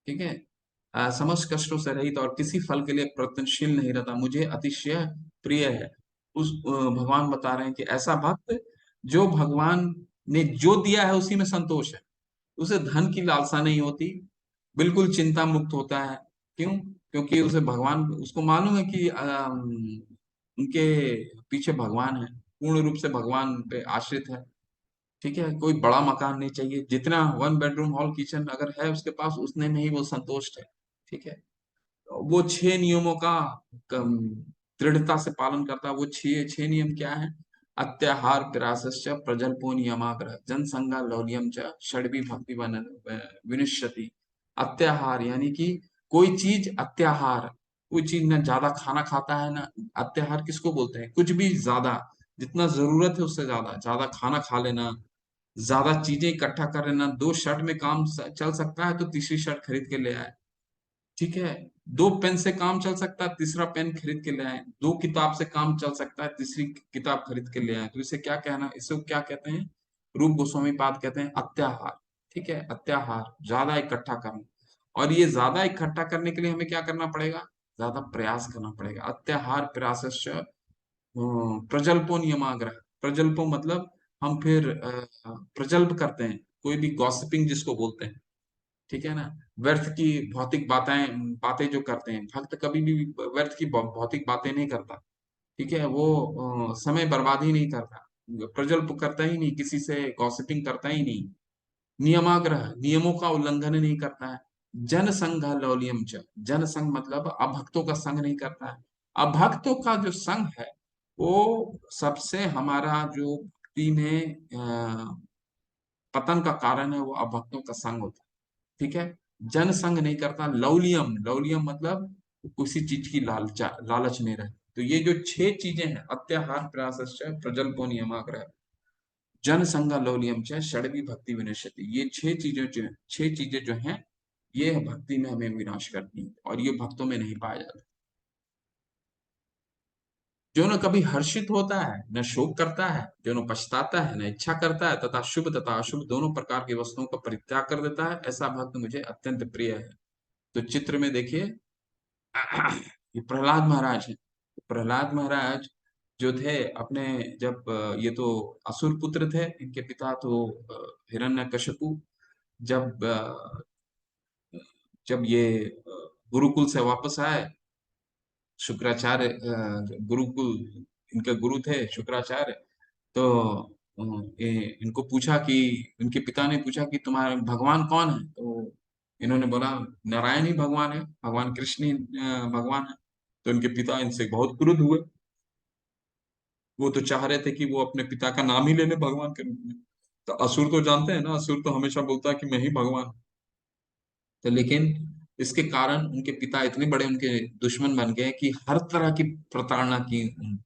ठीक है। समस्त कष्टों से रहित और किसी फल के लिए प्रयत्नशील नहीं रहता, मुझे अतिशय प्रिय है। भगवान बता रहे हैं कि ऐसा भक्त जो भगवान ने जो दिया है उसी में संतोष है, उसे धन की लालसा नहीं होती, बिल्कुल चिंता मुक्त होता है। क्यों? क्योंकि उसे भगवान, उसको मालूम है कि उनके पीछे भगवान है, पूर्ण रूप से भगवान पे आश्रित है। ठीक है। कोई बड़ा मकान नहीं चाहिए, जितना 1 बेडरूम हॉल किचन अगर है उसके पास, उतने में ही वो संतुष्ट है। ठीक है। वो 6 नियमों का दृढ़ता से पालन करता है। वो छह छह नियम क्या है? अत्याहार पिरासश्च प्रजल्पो नियमाग्रह जनसंगा लौल्यम च षड्वी भक्ति विनिश्यति। अत्याहार यानी कि कोई चीज अत्याहार, कोई चीज ना ज्यादा खाना खाता है ना। अत्याहार किसको बोलते हैं? कुछ भी ज्यादा, जितना जरूरत है उससे ज्यादा ज्यादा खाना खा लेना, ज्यादा चीजें इकट्ठा कर लेना। 2 शर्ट में काम चल सकता है तो तीसरी शर्ट खरीद के ले आए। ठीक है। 2 पेन से काम चल सकता है, तीसरा पेन खरीद के ले आए। 2 किताब से काम चल सकता है, तीसरी किताब खरीद के ले आए। तो इसे क्या कहना, इसे क्या कहते हैं? रूप गोस्वामी पाद कहते हैं अत्याहार। ठीक है। अत्याहार, ज्यादा इकट्ठा करना। और ये ज्यादा इकट्ठा करने के लिए हमें क्या करना पड़ेगा? ज्यादा प्रयास करना पड़ेगा। अत्याहार प्रयासश्च प्रजल्पो नियमाग्रह। प्रजल्पो मतलब हम फिर प्रजल्प करते हैं, कोई भी गॉसिपिंग जिसको बोलते हैं। ठीक है ना। व्यर्थ की भौतिक बातें बातें जो करते हैं, भक्त कभी भी व्यर्थ की भौतिक बातें नहीं करता। ठीक है। वो समय बर्बाद ही नहीं करता, प्रजल्प करता ही नहीं, किसी से गॉसिपिंग करता ही नहीं। नियमाग्रह, नियमों का उल्लंघन नहीं करता है। जन संघ लौलियम च, जन संघ मतलब अभक्तों का संग नहीं करता है। अभक्तों का जो संग है, वो सबसे हमारा जो भक्ति में पतन का कारण है, वो अभक्तों का संग होता है। ठीक है। जन संग नहीं करता। लौलियम, लौलियम मतलब किसी चीज की लालच नहीं रहे। तो ये जो 6 चीजें हैं, अत्याहार प्रयासश्च प्रजल्पो नियमाग्रह जन संग लौलियम च षड्वी भक्ति विनश्यति, ये 6 चीजें जो हैं, ये भक्ति में हमें विनाश करती है और ये भक्तों में नहीं पाया जाता। जो न कभी हर्षित होता है, न शोक करता है, जो न पछताता है, न इच्छा करता है, तथा शुभ तथा अशुभ दोनों प्रकार की वस्तुओं का परित्याग कर देता है, ऐसा भक्त मुझे अत्यंत प्रिय है। तो चित्र में देखिए ये प्रहलाद महाराज हैं। प्रहलाद महाराज जो थे अपने, जब ये तो असुर पुत्र थे, इनके पिता तो हिरण्यकशिपु। जब जब ये गुरुकुल से वापस आए, शुक्राचार्य गुरुकुल, इनके गुरु थे शुक्राचार्य। तो इनको पूछा कि, इनके पिता ने पूछा कि तुम्हारे भगवान कौन है? तो इन्होंने बोला नारायण ही भगवान है, भगवान कृष्ण ही भगवान है। तो इनके पिता इनसे बहुत क्रुद्ध हुए। वो तो चाह रहे थे कि वो अपने पिता का नाम ही ले ले भगवान के रूप में। तो असुर तो जानते हैं ना, असुर तो हमेशा बोलता है कि मैं ही भगवान। तो लेकिन इसके कारण उनके पिता इतने बड़े उनके दुश्मन बन गए कि हर तरह की प्रताड़ना की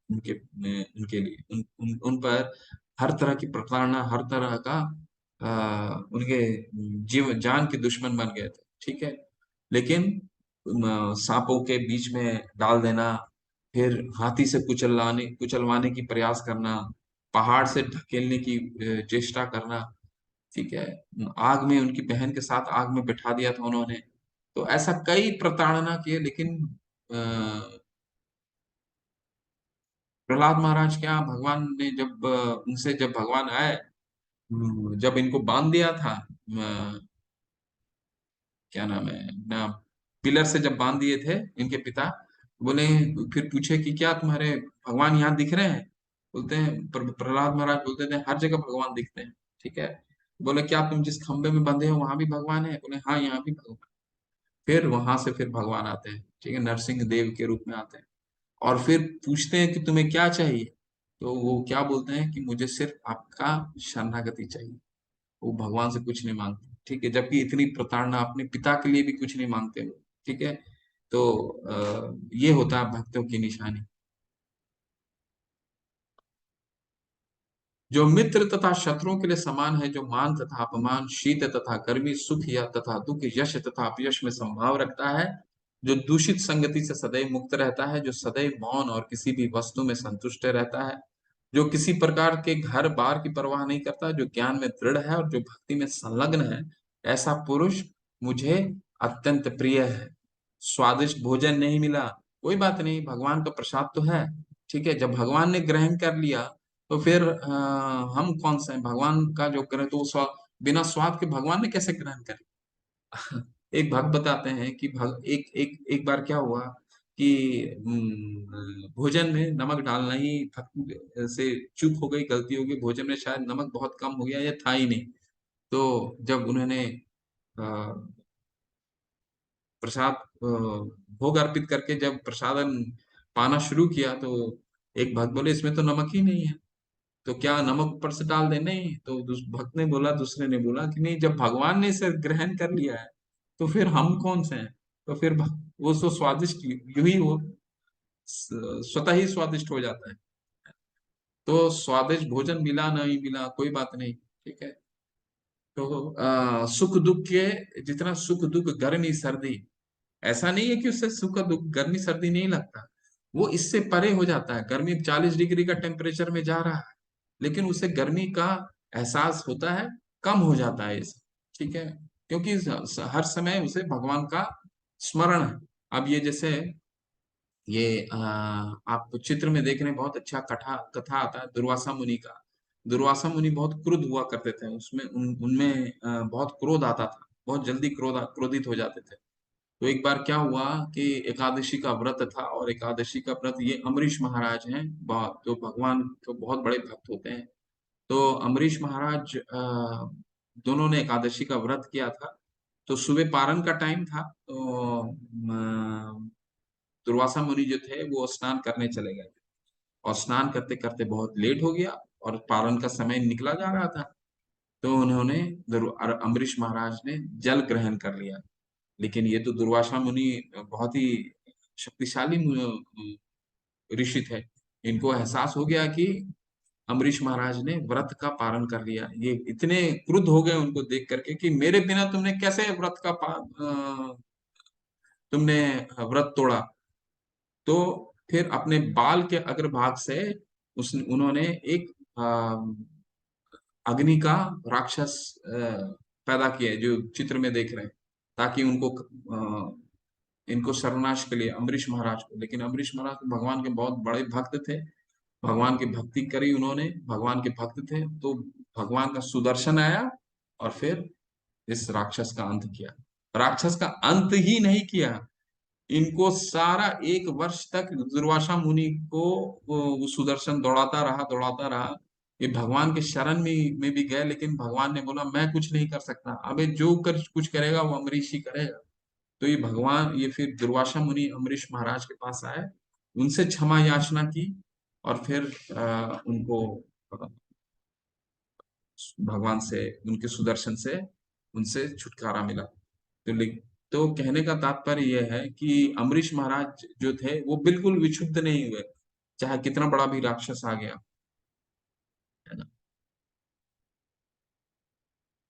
उनके लिए, उन पर हर तरह की प्रताड़ना, हर तरह का उनके जीव जान के दुश्मन बन गए थे। ठीक है। लेकिन सांपों के बीच में डाल देना, फिर हाथी से कुचलवाने की प्रयास करना, पहाड़ से ढकेलने की चेष्टा करना। ठीक है। आग में उनकी बहन के साथ आग में बिठा दिया था उन्होंने। तो ऐसा कई प्रताड़ना किए, लेकिन प्रहलाद महाराज क्या, भगवान ने जब उनसे जब भगवान आए, जब इनको बांध दिया था, क्या नाम है ना, पिलर से जब बांध दिए थे इनके पिता, बोले, फिर पूछे कि क्या तुम्हारे भगवान यहाँ दिख रहे हैं? बोलते हैं, प्रहलाद महाराज बोलते थे हर जगह भगवान दिखते हैं। ठीक है। बोले क्या तुम जिस खंबे में बंधे हो वहां भी भगवान है? बोले हाँ, यहाँ भी भगवान। फिर वहां से फिर भगवान आते हैं। ठीक है, नरसिंह देव के रूप में आते हैं। और फिर पूछते हैं कि तुम्हें क्या चाहिए? तो वो क्या बोलते हैं कि मुझे सिर्फ आपका शरणागति चाहिए। वो भगवान से कुछ नहीं मांगते। ठीक है, जबकि इतनी प्रताड़ना, अपने पिता के लिए भी कुछ नहीं मांगते वो। ठीक है। तो ये होता है भक्तों की निशानी। जो मित्र तथा शत्रुओं के लिए समान है, जो मान तथा अपमान, शीत तथा गर्मी, सुख या तथा दुख, यश तथा अपयश में संभाव रखता है, जो दूषित संगति से सदैव मुक्त रहता है, जो सदैव मौन और किसी भी वस्तु में संतुष्ट रहता है, जो किसी प्रकार के घर बार की परवाह नहीं करता, जो ज्ञान में दृढ़ है और जो भक्ति में संलग्न है, ऐसा पुरुष मुझे अत्यंत प्रिय है। स्वादिष्ट भोजन नहीं मिला, कोई बात नहीं, भगवान का प्रसाद तो है। ठीक है, जब भगवान ने ग्रहण कर लिया, तो फिर हम कौन से हैं? भगवान का जो ग्रहण, तो बिना स्वाद के भगवान ने कैसे ग्रहण कर लिया? एक भक्त बताते हैं कि एक एक एक बार क्या हुआ कि भोजन में नमक डालना ही भक्त से चूक हो गई, गलती हो गई, भोजन में शायद नमक बहुत कम हो गया या था ही नहीं। तो जब उन्होंने अ, प्रसाद भोग अर्पित करके जब प्रसादन पाना शुरू किया, तो एक भक्त बोले इसमें तो नमक ही नहीं है, तो क्या नमक ऊपर से डाल दे? नहीं। तो भक्त ने बोला, दूसरे ने बोला कि नहीं, जब भगवान ने इसे ग्रहण कर लिया है, तो फिर हम कौन से हैं? तो फिर वो तो स्वादिष्ट यूं ही वो स्वतः ही स्वादिष्ट हो जाता है। तो स्वादिष्ट भोजन मिला नहीं मिला कोई बात नहीं। ठीक है। तो सुख दुख के, जितना सुख दुख गर्मी सर्दी, ऐसा नहीं है कि उससे सुख दुख गर्मी सर्दी नहीं लगता, वो इससे परे हो जाता है। गर्मी 40 डिग्री का टेम्परेचर में जा रहा है, लेकिन उसे गर्मी का एहसास होता है, कम हो जाता है इसे। ठीक है। क्योंकि हर समय उसे भगवान का स्मरण है। अब ये जैसे ये आप चित्र में देख रहे हैं, बहुत अच्छा कथा कथा आता है दुर्वासा मुनि का। दुर्वासा मुनि बहुत क्रुद्ध हुआ करते थे, उसमें उनमें बहुत क्रोध आता था, बहुत जल्दी क्रोधित हो जाते थे। तो एक बार क्या हुआ कि एकादशी का व्रत था, और एकादशी का व्रत, ये अम्बरीश महाराज हैं, जो भगवान के बहुत बड़े भक्त होते हैं। तो अम्बरीश महाराज दोनों ने एकादशी का व्रत किया था। तो सुबह पारण का टाइम था, तो दुर्वासा मुनि जो थे वो स्नान करने चले गए, और स्नान करते करते बहुत लेट हो गया, और पारण का समय निकला जा रहा था। तो उन्होंने अम्बरीश महाराज ने जल ग्रहण कर लिया। लेकिन ये तो दुर्वासा मुनि बहुत ही शक्तिशाली ऋषि थे। इनको एहसास हो गया कि अम्बरीश महाराज ने व्रत का पालन कर लिया। ये इतने क्रुद्ध हो गए उनको देख करके कि मेरे बिना तुमने कैसे तुमने व्रत तोड़ा। तो फिर अपने बाल के अग्रभाग से उन्होंने एक अग्नि का राक्षस पैदा किया है, जो चित्र में देख रहे हैं, ताकि उनको इनको सर्वनाश के लिए अम्बरीश महाराज को। लेकिन अम्बरीश महाराज तो भगवान के बहुत बड़े भक्त थे, भगवान की भक्ति करी उन्होंने, भगवान के भक्त थे, तो भगवान का सुदर्शन आया और फिर इस राक्षस का अंत किया। राक्षस का अंत ही नहीं किया, इनको सारा 1 वर्ष तक दुर्वासा मुनि को वो सुदर्शन दौड़ाता रहा। ये भगवान के शरण में भी गए, लेकिन भगवान ने बोला मैं कुछ नहीं कर सकता, अबे जो कुछ करेगा वो अम्बरीश ही करेगा। तो ये फिर दुर्वासा मुनि अम्बरीश महाराज के पास आए, उनसे क्षमा याचना की, और फिर उनको भगवान से, उनके सुदर्शन से उनसे छुटकारा मिला। तो कहने का तात्पर्य यह है कि अम्बरीश महाराज जो थे वो बिल्कुल विक्षुब्ध नहीं हुए, चाहे कितना बड़ा भी राक्षस आ गया, है ना।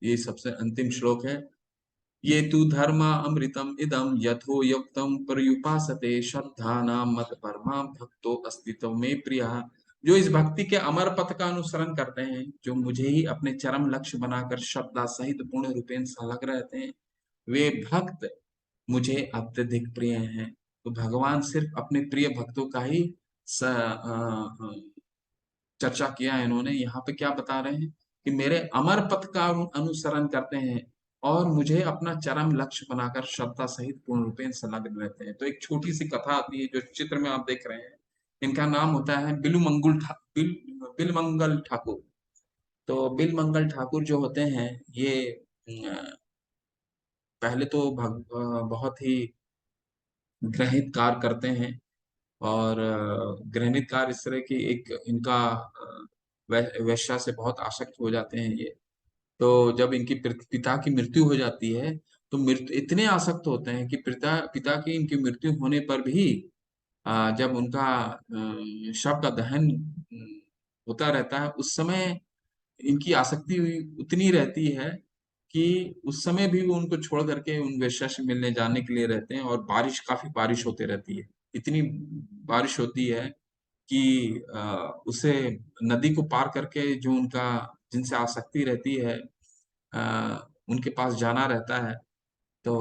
ये सबसे अंतिम श्लोक है। ये तु धर्म अमृतम इदम यथो युक्तम पर्युपासते श्रद्धा मत परमा भक्तो अस्तित्व में प्रिया। जो इस भक्ति के अमर पथ का अनुसरण करते हैं, जो मुझे ही अपने चरम लक्ष्य बनाकर श्रद्धा सहित पूर्ण रूपेण संलग्न रहते हैं, वे भक्त मुझे अत्यधिक प्रिय हैं। तो भगवान सिर्फ अपने प्रिय भक्तों का ही चर्चा किया है इन्होंने। यहाँ पे क्या बता रहे हैं कि मेरे अमर पथ का अनुसरण करते हैं और मुझे अपना चरम लक्ष्य बनाकर श्रद्धा सहित पूर्ण रूपेण संलग्न रहते हैं। तो एक छोटी सी कथा आती है जो चित्र में आप देख रहे हैं, इनका नाम होता है बिलमंगल ठाकुर। तो बिलमंगल ठाकुर जो होते हैं, ये पहले तो बहुत ही ग्रहित कार्य करते हैं, और गृहनित कार्य इस तरह की एक इनका वैश्या से बहुत आसक्त हो जाते हैं ये। तो जब इनकी पिता की मृत्यु हो जाती है, तो मृत्यु इतने आसक्त होते हैं कि पिता पिता की इनकी मृत्यु होने पर भी जब उनका शव का दहन होता रहता है, उस समय इनकी आसक्ति उतनी रहती है कि उस समय भी वो उनको छोड़ करके उन वेश्या से मिलने जाने के लिए रहते हैं। और काफी बारिश होती रहती है, इतनी बारिश होती है कि उसे नदी को पार करके जो उनका जिनसे आसक्ति रहती है, उनके पास जाना रहता है। तो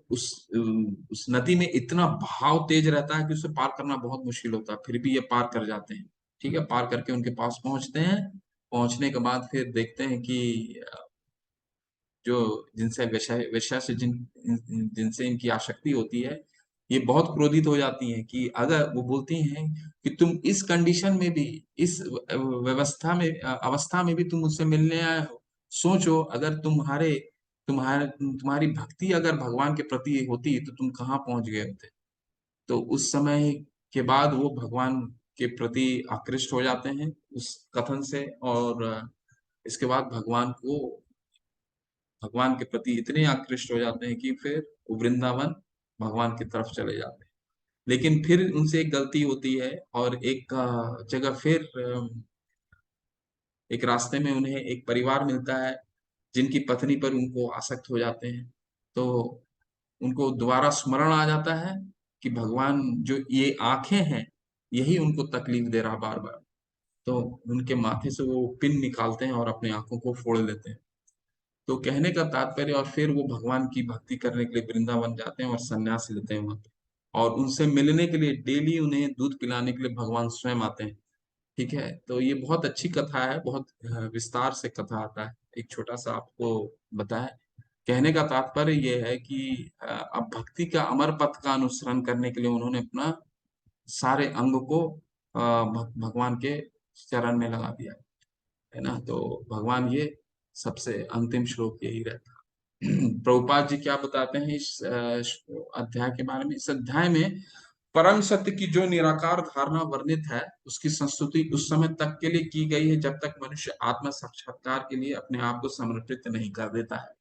उस नदी में इतना बहाव तेज रहता है कि उसे पार करना बहुत मुश्किल होता है, फिर भी ये पार कर जाते हैं। ठीक है, पार करके उनके पास पहुंचते हैं। पहुंचने के बाद फिर देखते हैं कि जो जिनसे वेश्या से जिनसे इनकी आसक्ति होती है, ये बहुत क्रोधित हो जाती हैं कि अगर वो बोलती हैं कि तुम इस कंडीशन में भी, इस व्यवस्था में अवस्था में भी तुम मुझसे मिलने आए हो। सोचो, अगर तुम्हारी भक्ति अगर भगवान के प्रति होती तो तुम कहाँ पहुंच गए होते। तो उस समय के बाद वो भगवान के प्रति आकृष्ट हो जाते हैं उस कथन से, और इसके बाद भगवान के प्रति इतने आकृष्ट हो जाते हैं कि फिर वो वृंदावन भगवान की तरफ चले जाते हैं। लेकिन फिर उनसे एक गलती होती है, और एक जगह फिर एक रास्ते में उन्हें एक परिवार मिलता है जिनकी पत्नी पर उनको आसक्त हो जाते हैं। तो उनको दोबारा स्मरण आ जाता है कि भगवान जो ये आंखें हैं, यही उनको तकलीफ दे रहा बार बार। तो उनके माथे से वो पिन निकालते हैं और अपनी आंखों को फोड़ लेते हैं। तो कहने का तात्पर्य, और फिर वो भगवान की भक्ति करने के लिए वृंदावन जाते हैं और संन्यास लेते हैं वहां पे। और उनसे मिलने के लिए डेली उन्हें दूध पिलाने के लिए भगवान स्वयं आते हैं। ठीक है, तो ये बहुत अच्छी कथा है, बहुत विस्तार से कथा आता है, एक छोटा सा आपको बताया। कहने का तात्पर्य ये है कि अब भक्ति का अमर पथ का अनुसरण करने के लिए उन्होंने अपना सारे अंग को भगवान के चरण में लगा दिया, है ना। तो भगवान ये सबसे अंतिम श्लोक यही रहता है। प्रभुपाद जी क्या बताते हैं इस अध्याय के बारे में। इस अध्याय में परम सत्य की जो निराकार धारणा वर्णित है, उसकी संस्तुति उस समय तक के लिए की गई है जब तक मनुष्य आत्म साक्षात्कार के लिए अपने आप को समर्पित नहीं कर देता है।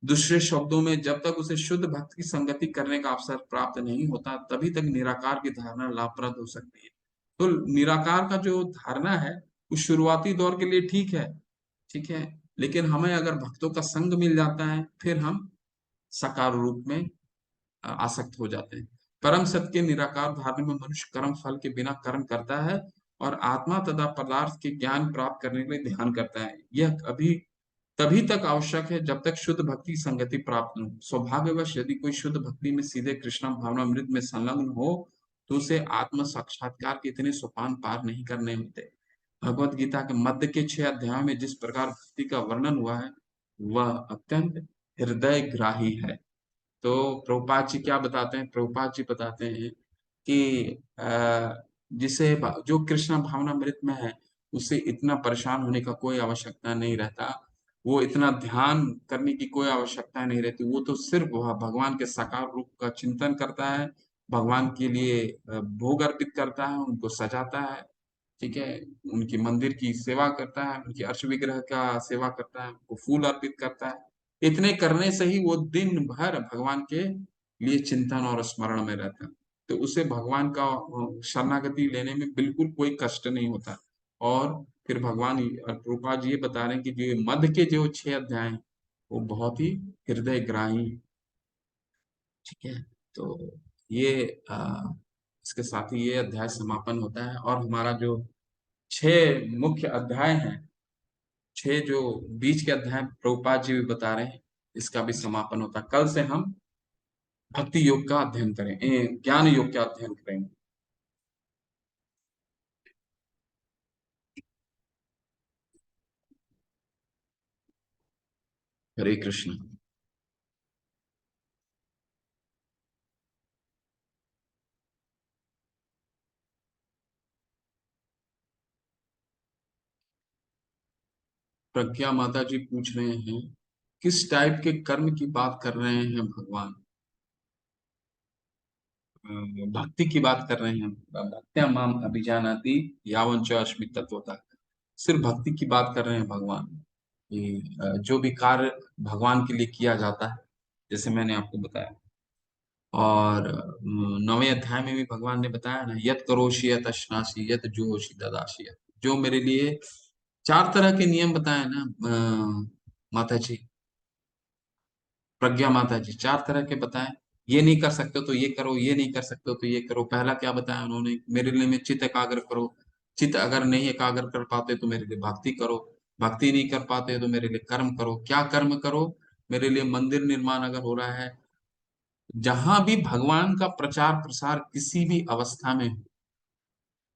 दूसरे शब्दों में, जब तक उसे शुद्ध भक्त की संगति करने का अवसर प्राप्त नहीं होता, तभी तक निराकार की धारणा लाभप्रद हो सकती है। तो निराकार का जो धारणा है उस शुरुआती दौर के लिए ठीक है, ठीक है। लेकिन हमें अगर भक्तों का संग मिल जाता है फिर हम साकार रूप में आसक्त हो जाते हैं। परम सत्य के निराकार धारणा में मनुष्य कर्म फल के बिना कर्म करता है और आत्मा तथा पदार्थ के ज्ञान प्राप्त करने के लिए ध्यान करता है। यह अभी तभी तक आवश्यक है जब तक शुद्ध भक्ति संगति प्राप्त न हो। सौभाग्यवश यदि कोई शुद्ध भक्ति में सीधे कृष्ण भावनामृत में संलग्न हो तो उसे आत्म साक्षात्कार के इतने सोपान पार नहीं करने होते। भगवत गीता के मध्य के 6 अध्यायों में जिस प्रकार भक्ति का वर्णन हुआ है वह अत्यंत हृदय ग्राही है। तो प्रभुपाद जी क्या बताते हैं? प्रभुपाद जी बताते हैं कि जिसे जो कृष्ण भावनामृत में है उसे इतना परेशान होने का कोई आवश्यकता नहीं रहता, वो इतना ध्यान करने की कोई आवश्यकता नहीं रहती। वो तो सिर्फ वह भगवान के साकार रूप का चिंतन करता है, भगवान के लिए भोग अर्पित करता है, उनको सजाता है, ठीक है, उनकी मंदिर की सेवा करता है, उनकी अर्श विग्रह का सेवा करता है, उनको फूल अर्पित करता है। इतने करने से ही वो दिन भर भगवान के लिए चिंतन और स्मरण में रहता है। तो उसे भगवान का शरणागति लेने में बिल्कुल कोई कष्ट नहीं होता। और फिर भगवान प्रभुपाद जी ये बता रहे हैं कि जो मध्य के जो 6 अध्याय हैं वो बहुत ही हृदय ग्राही, ठीक है। तो ये इसके साथ ही ये अध्याय समापन होता है और हमारा जो 6 मुख्य अध्याय हैं, 6 जो बीच के अध्याय प्रभुपाद जी भी बता रहे हैं, इसका भी समापन होता है। कल से हम भक्ति योग का अध्ययन करें, ज्ञान योग का अध्ययन करेंगे। हरे कृष्ण। प्रज्ञा माता जी पूछ रहे हैं किस टाइप के कर्म की बात कर रहे हैं भगवान? भक्ति की बात कर रहे हैं। भक्त्या माम अभिजानाति यावं च अस्मि तत्वतः। सिर्फ भक्ति की बात कर रहे हैं भगवान कि जो भी कार्य भगवान के लिए किया जाता है, जैसे मैंने आपको बताया। और 9वें अध्याय में भी भगवान ने बताया ना, यत करोषि यत अश्नासि यत जुहोषि ददासि यत। जो मेरे लिए 4 तरह के नियम बताए ना माता जी, प्रज्ञा माता जी 4 तरह के बताएं। ये नहीं कर सकते तो ये करो, ये नहीं कर सकते तो ये करो। पहला क्या बताया उन्होंने? मेरे लिए में चित्त एकाग्र करो। चित्त अगर नहीं एकाग्र कर पाते तो मेरे लिए भक्ति करो। भक्ति नहीं कर पाते तो मेरे लिए कर्म करो। क्या कर्म करो? मेरे लिए मंदिर निर्माण अगर हो रहा है, जहां भी भगवान का प्रचार प्रसार किसी भी अवस्था में हो,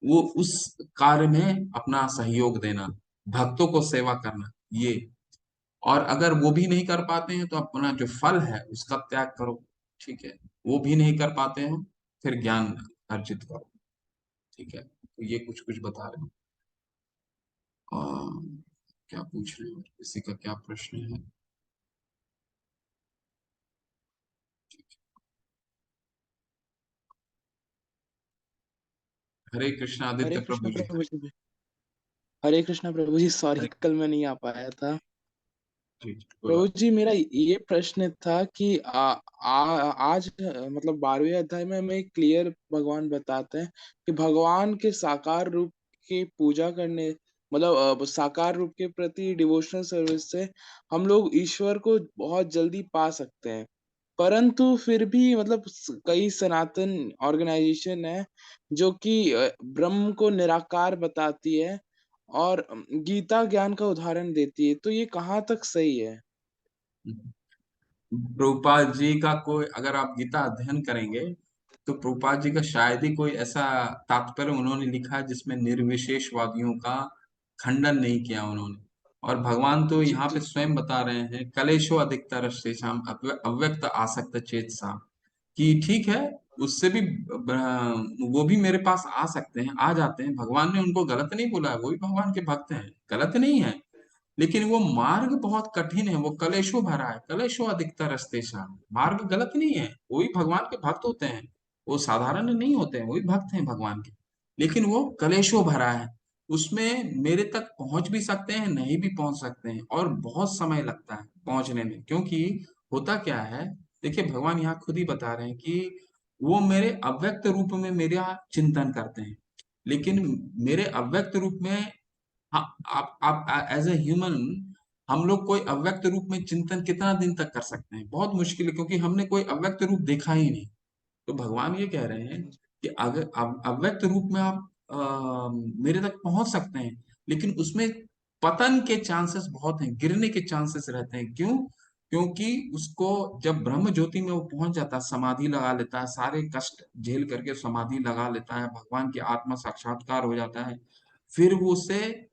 वो उस कार्य में अपना सहयोग देना, भक्तों को सेवा करना, ये। और अगर वो भी नहीं कर पाते हैं तो अपना जो फल है उसका त्याग करो, ठीक है। वो भी नहीं कर पाते हैं फिर ज्ञान अर्जित करो, ठीक है। तो ये कुछ कुछ बता रहे हैं। और क्या पूछ रहे हैं, किसी का क्या प्रश्न है? हरे कृष्ण हरे आदित्य कृष्ण प्रभु जी। प्रभु जी। हरे कृष्ण प्रभु जी, सॉरी हरे कल मैं नहीं आ पाया था। जी, कोई प्रभु बात जी, मेरा ये प्रश्न था कि आज मतलब 12वें अध्याय में हमें क्लियर भगवान बताते हैं कि भगवान के साकार रूप की पूजा करने, मतलब साकार रूप के प्रति डिवोशनल सर्विस से हम लोग ईश्वर को बहुत जल्दी पा सकते हैं। परंतु फिर भी मतलब कई सनातन ऑर्गेनाइजेशन है जो कि ब्रह्म को निराकार बताती है और गीता ज्ञान का उदाहरण देती है, तो ये कहाँ तक सही है? नहीं। प्रभुपाद जी का कोई, अगर आप गीता अध्ययन करेंगे तो प्रभुपाद जी का शायद ही कोई ऐसा तात्पर्य उन्होंने लिखा है जिसमें निर्विशेषवादियों का खंडन नहीं किया उन्होंने। और भगवान तो जी यहाँ पे जी स्वयं बता रहे हैं, कलेशो अधिकतर शेषाम अव्यक्त आसक्त चेतसा, कि ठीक है, उससे भी वो भी मेरे पास आ सकते हैं, आ जाते हैं। भगवान ने उनको गलत नहीं बोला है, वो भी भगवान के भक्त हैं, गलत नहीं है। लेकिन वो मार्ग बहुत कठिन है, वो कलेशों भरा है। कलेशो अधिकतर अस्तेषां, मार्ग गलत नहीं है, वो भी भगवान के भक्त होते हैं। वो साधारण नहीं होते हैं, वो भी भक्त हैं भगवान के। लेकिन वो कलेशों भरा है, उसमें मेरे तक पहुंच भी सकते हैं, नहीं भी पहुंच सकते हैं, और बहुत समय लगता है पहुंचने में। क्योंकि होता क्या है, देखिए भगवान यहाँ खुद ही बता रहे हैं कि वो मेरे अव्यक्त रूप में मेरा चिंतन करते हैं। लेकिन मेरे अव्यक्त रूप में, हाँ, आप एज ए ह्यूमन, हम लोग कोई अव्यक्त रूप में चिंतन कितना दिन तक कर सकते हैं? बहुत मुश्किल है, क्योंकि हमने कोई अव्यक्त रूप देखा ही नहीं। तो भगवान ये कह रहे हैं कि अगर अव्यक्त रूप में आप मेरे तक पहुंच सकते हैं, लेकिन उसमें पतन के चांसेस बहुत हैं, गिरने के चांसेस रहते हैं। क्यों? क्योंकि उसको जब ब्रह्म ज्योति में वो पहुंच जाता है, समाधि लगा लेता है, सारे कष्ट झेल करके समाधि लगा लेता है, भगवान की आत्मा साक्षात्कार हो जाता है, फिर वो उसे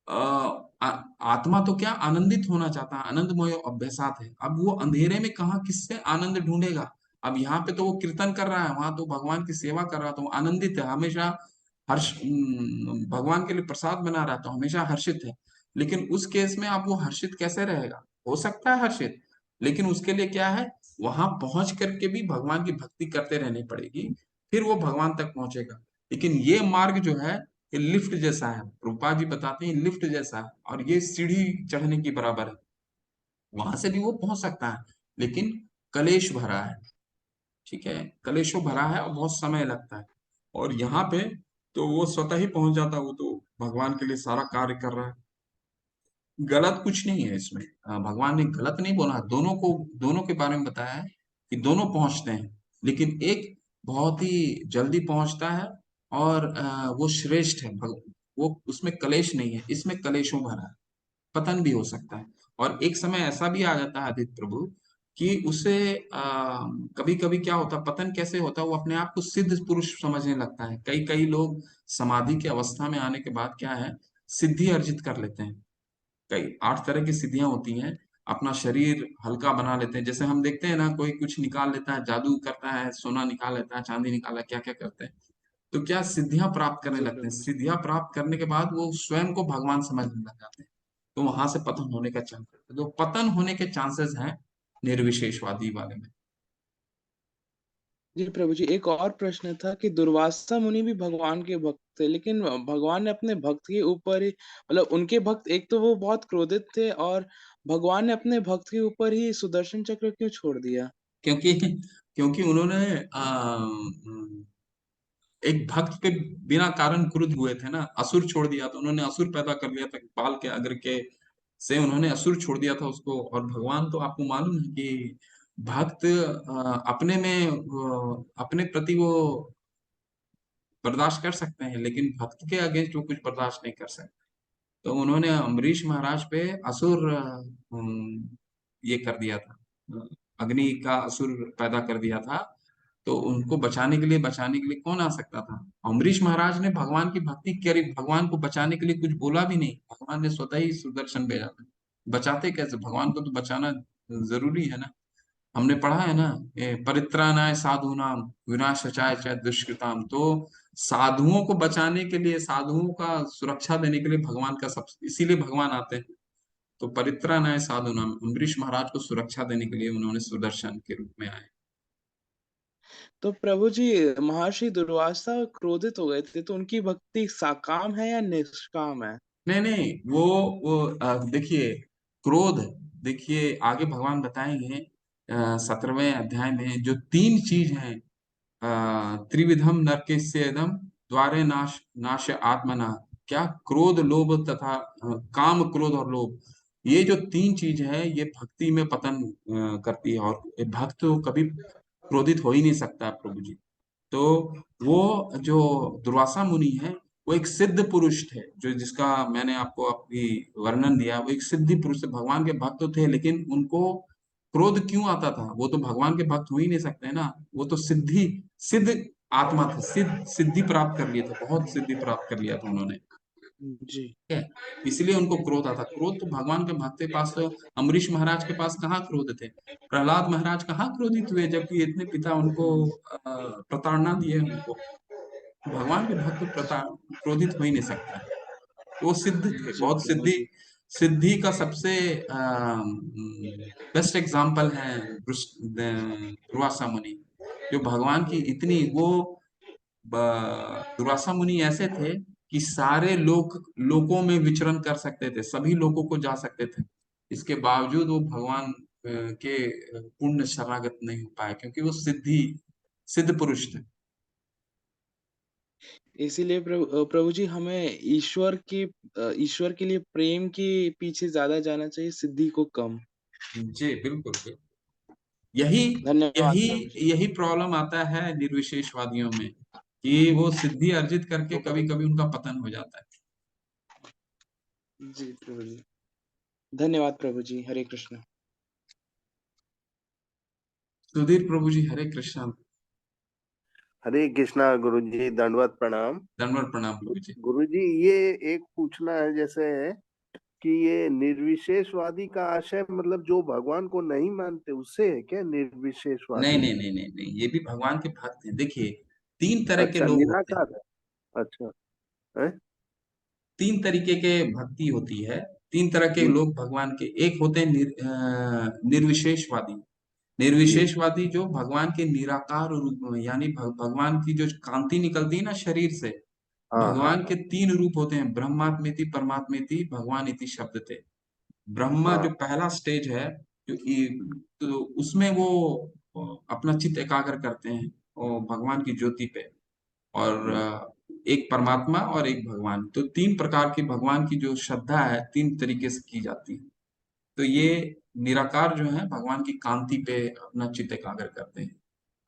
आत्मा तो क्या आनंदित होना चाहता है, आनंदमय अभ्यासात है। अब वो अंधेरे में कहाँ किससे आनंद ढूंढेगा? अब यहाँ पे तो वो कीर्तन कर रहा है, वहां तो भगवान की सेवा कर रहा है, तो वो आनंदित है हमेशा। भगवान के लिए प्रसाद बना रहा है, तो हमेशा हर्षित है। लेकिन उस केस में आप वो हर्षित कैसे रहेगा? हो सकता है हर्षित, लेकिन उसके लिए क्या है, वहां पहुंच करके भी भगवान की भक्ति करते रहनी पड़ेगी, फिर वो भगवान तक पहुंचेगा। लेकिन ये मार्ग जो है, ये लिफ्ट जैसा है, रूपा जी बताते हैं लिफ्ट जैसा है, और ये सीढ़ी चढ़ने की बराबर है। वहां से भी वो पहुंच सकता है, लेकिन कलेश भरा है। ठीक है, कलेशों भरा है और बहुत समय लगता है। और यहाँ पे तो वो स्वतः ही पहुंच जाता है, वो तो भगवान के लिए सारा कार्य कर रहा है। गलत कुछ नहीं है इसमें, भगवान ने गलत नहीं बोला, दोनों के बारे में बताया है कि दोनों पहुंचते हैं, लेकिन एक बहुत ही जल्दी पहुंचता है, और वो श्रेष्ठ है। वो उसमें कलेश नहीं है, इसमें कलेशों भरा है, पतन भी हो सकता है। और एक समय ऐसा भी आ जाता है आदित्य प्रभु, कि उसे कभी कभी क्या होता है, पतन कैसे होता है, वो अपने आप को सिद्ध पुरुष समझने लगता है। कई कई लोग समाधि की अवस्था में आने के बाद क्या है, सिद्धि अर्जित कर लेते हैं। कई 8 तरह की सिद्धियां होती हैं। अपना शरीर हल्का बना लेते हैं, जैसे हम देखते हैं ना, कोई कुछ निकाल लेता है, जादू करता है, सोना निकाल लेता है, चांदी निकाला, क्या क्या करते हैं। तो क्या सिद्धियां प्राप्त करने जी लगते हैं, प्रभु जी। सिद्धियां प्राप्त करने के बाद वो स्वयं को भगवान समझने लग जाते हैं। तो वहां से पतन होने का चांस है, तो पतन होने के चांसेस हैं निर्विशेषवादी वाले में। जी प्रभु जी, एक और प्रश्न था कि दुर्वासा मुनि भी भगवान के भक्त थे, लेकिन भगवान ने अपने भक्त के ऊपर ही मतलब उनके भक्त एक तो वो बहुत क्रोधित थे और भगवान ने अपने भक्त के ऊपर ही सुदर्शन चक्र क्यों छोड़ दिया? क्योंकि क्योंकि उन्होंने एक भक्त पे बिना कारण क्रुद्ध हुए थे ना, असुर छोड़ दिया था उन्होंने, असुर पैदा कर लिया था, बाल के अग्र के से उन्होंने असुर छोड़ दिया था उसको। और भगवान तो आपको मालूम है कि भक्त अपने में अपने प्रति वो बर्दाश्त कर सकते हैं, लेकिन भक्त के अगेंस्ट वो कुछ बर्दाश्त नहीं कर सकते। तो उन्होंने अम्बरीश महाराज पे असुर ये कर दिया था, अग्नि का असुर पैदा कर दिया था। तो उनको बचाने के लिए कौन आ सकता था? अम्बरीश महाराज ने भगवान की भक्ति करी, भगवान को बचाने के लिए कुछ बोला भी नहीं, भगवान ने स्वतः ही सुदर्शन भेजा था। बचाते कैसे? भगवान को तो बचाना जरूरी है ना। हमने पढ़ा है ना, परित्राणाय साधूनाम विनाशाय च दुष्कृताम। तो साधुओं को बचाने के लिए, साधुओं का सुरक्षा देने के लिए भगवान का सब, इसीलिए भगवान आते हैं। तो परित्राणाय साधूनाम, अम्बरीश महाराज को सुरक्षा देने के लिए उन्होंने सुदर्शन के रूप में आए। तो प्रभु जी, महर्षि दुर्वासा क्रोधित हो गए थे, तो उनकी भक्ति साकाम है या निष्काम है? नहीं नहीं, वो देखिए, क्रोध, देखिए आगे भगवान बताएंगे 17वें अध्याय में, जो 3 चीज हैं, त्रिविधम नरकेस्येदम द्वारे नाश आत्मना। क्या? क्रोध, लोभ तथा काम, क्रोध और लोभ। ये जो 3 चीज है, ये भक्ति में पतन करती है, और भक्त तो कभी क्रोधित हो ही नहीं सकता प्रभु जी। तो वो जो दुर्वासा मुनि है, वो एक सिद्ध पुरुष थे, जो जिसका मैंने आपको अभी वर्णन दिया, वो एक सिद्धि पुरुष थे, भगवान के भक्त तो थे, लेकिन उनको क्रोध क्यों आता था? वो तो भगवान के भक्त हो ही नहीं सकते ना। वो तो सिद्ध आत्मा थे, सिद्धि प्राप्त कर लिए थे, बहुत सिद्धि प्राप्त कर लिया था उन्होंने। जी। ठीक है, इसलिए उनको क्रोध आता। क्रोध तो भगवान के भक्त के पास तो, अम्बरीश महाराज के पास कहाँ क्रोध थे? प्रहलाद महाराज कहाँ क्रोधित हुए, जबकि इतने पिता उनको प्रताड़ना दिए उनको। भगवान के भक्त क्रोधित हो ही नहीं सकता है। वो सिद्ध थे, जी बहुत प्रभु जी। सिद्धि का सबसे बेस्ट एग्जाम्पल है दुर्वासा मुनि। जो भगवान की इतनी वो दुर्वासा मुनि ऐसे थे कि सारे लोकों में विचरण कर सकते थे, सभी लोगों को जा सकते थे। इसके बावजूद वो भगवान के पूर्ण शरणागत नहीं हो पाए, क्योंकि वो सिद्ध पुरुष थे। इसीलिए प्रभु जी हमें ईश्वर के लिए प्रेम के पीछे ज़्यादा जाना चाहिए, सिद्धि को कम। जी, बिल्कुल, बिल्कुल। यही धन्यवाद यही प्रभु जी। यही प्रॉब्लम आता है निर्विशेषवादियों में, कि वो सिद्धि अर्जित करके कभी-कभी उनका पतन हो जाता है। जी, प्रभु जी। धन्यवाद प्रभु जी। हरे कृष्ण। सुधीर प्रभु जी, हरे कृष्ण। हरे कृष्णा गुरुजी, दंडवत प्रणाम। दंडवत प्रणाम प्रभु जी। गुरुजी, ये एक पूछना है, जैसे कि ये निर्विशेषवादी का आशय मतलब जो भगवान को नहीं मानते उससे है क्या नहीं, निर्विशेषवादी? नहीं, नहीं, नहीं, नहीं, ये भी भगवान के भक्त हैं। देखिए, 3 तरह के अच्छा, लोग होते हैं। निराकार है। अच्छा है। 3 तरीके के भक्ति होती है। 3 तरह के जी लोग भगवान के, एक होते हैं निर्विशेषवादी। जी। निर्विशेषवादी जो भगवान के निराकार रूप में, यानी भगवान की जो कांति निकलती है ना शरीर से, हाँ हाँ भगवान हाँ के 3 रूप होते हैं, ब्रह्मात्मेति परमात्मेति भगवान इति शब्दते। ब्रह्मा हाँ। जो पहला स्टेज है, जो तो उसमें वो अपना चित्त एकाग्र करते हैं और भगवान की ज्योति पे, और हम्म, एक परमात्मा और एक भगवान, तो 3 प्रकार की भगवान की जो श्रद्धा है 3 तरीके से की जाती है। तो ये हम्म। निराकार जो है भगवान की कांति पे अपना चित्त एकाग्र करते हैं।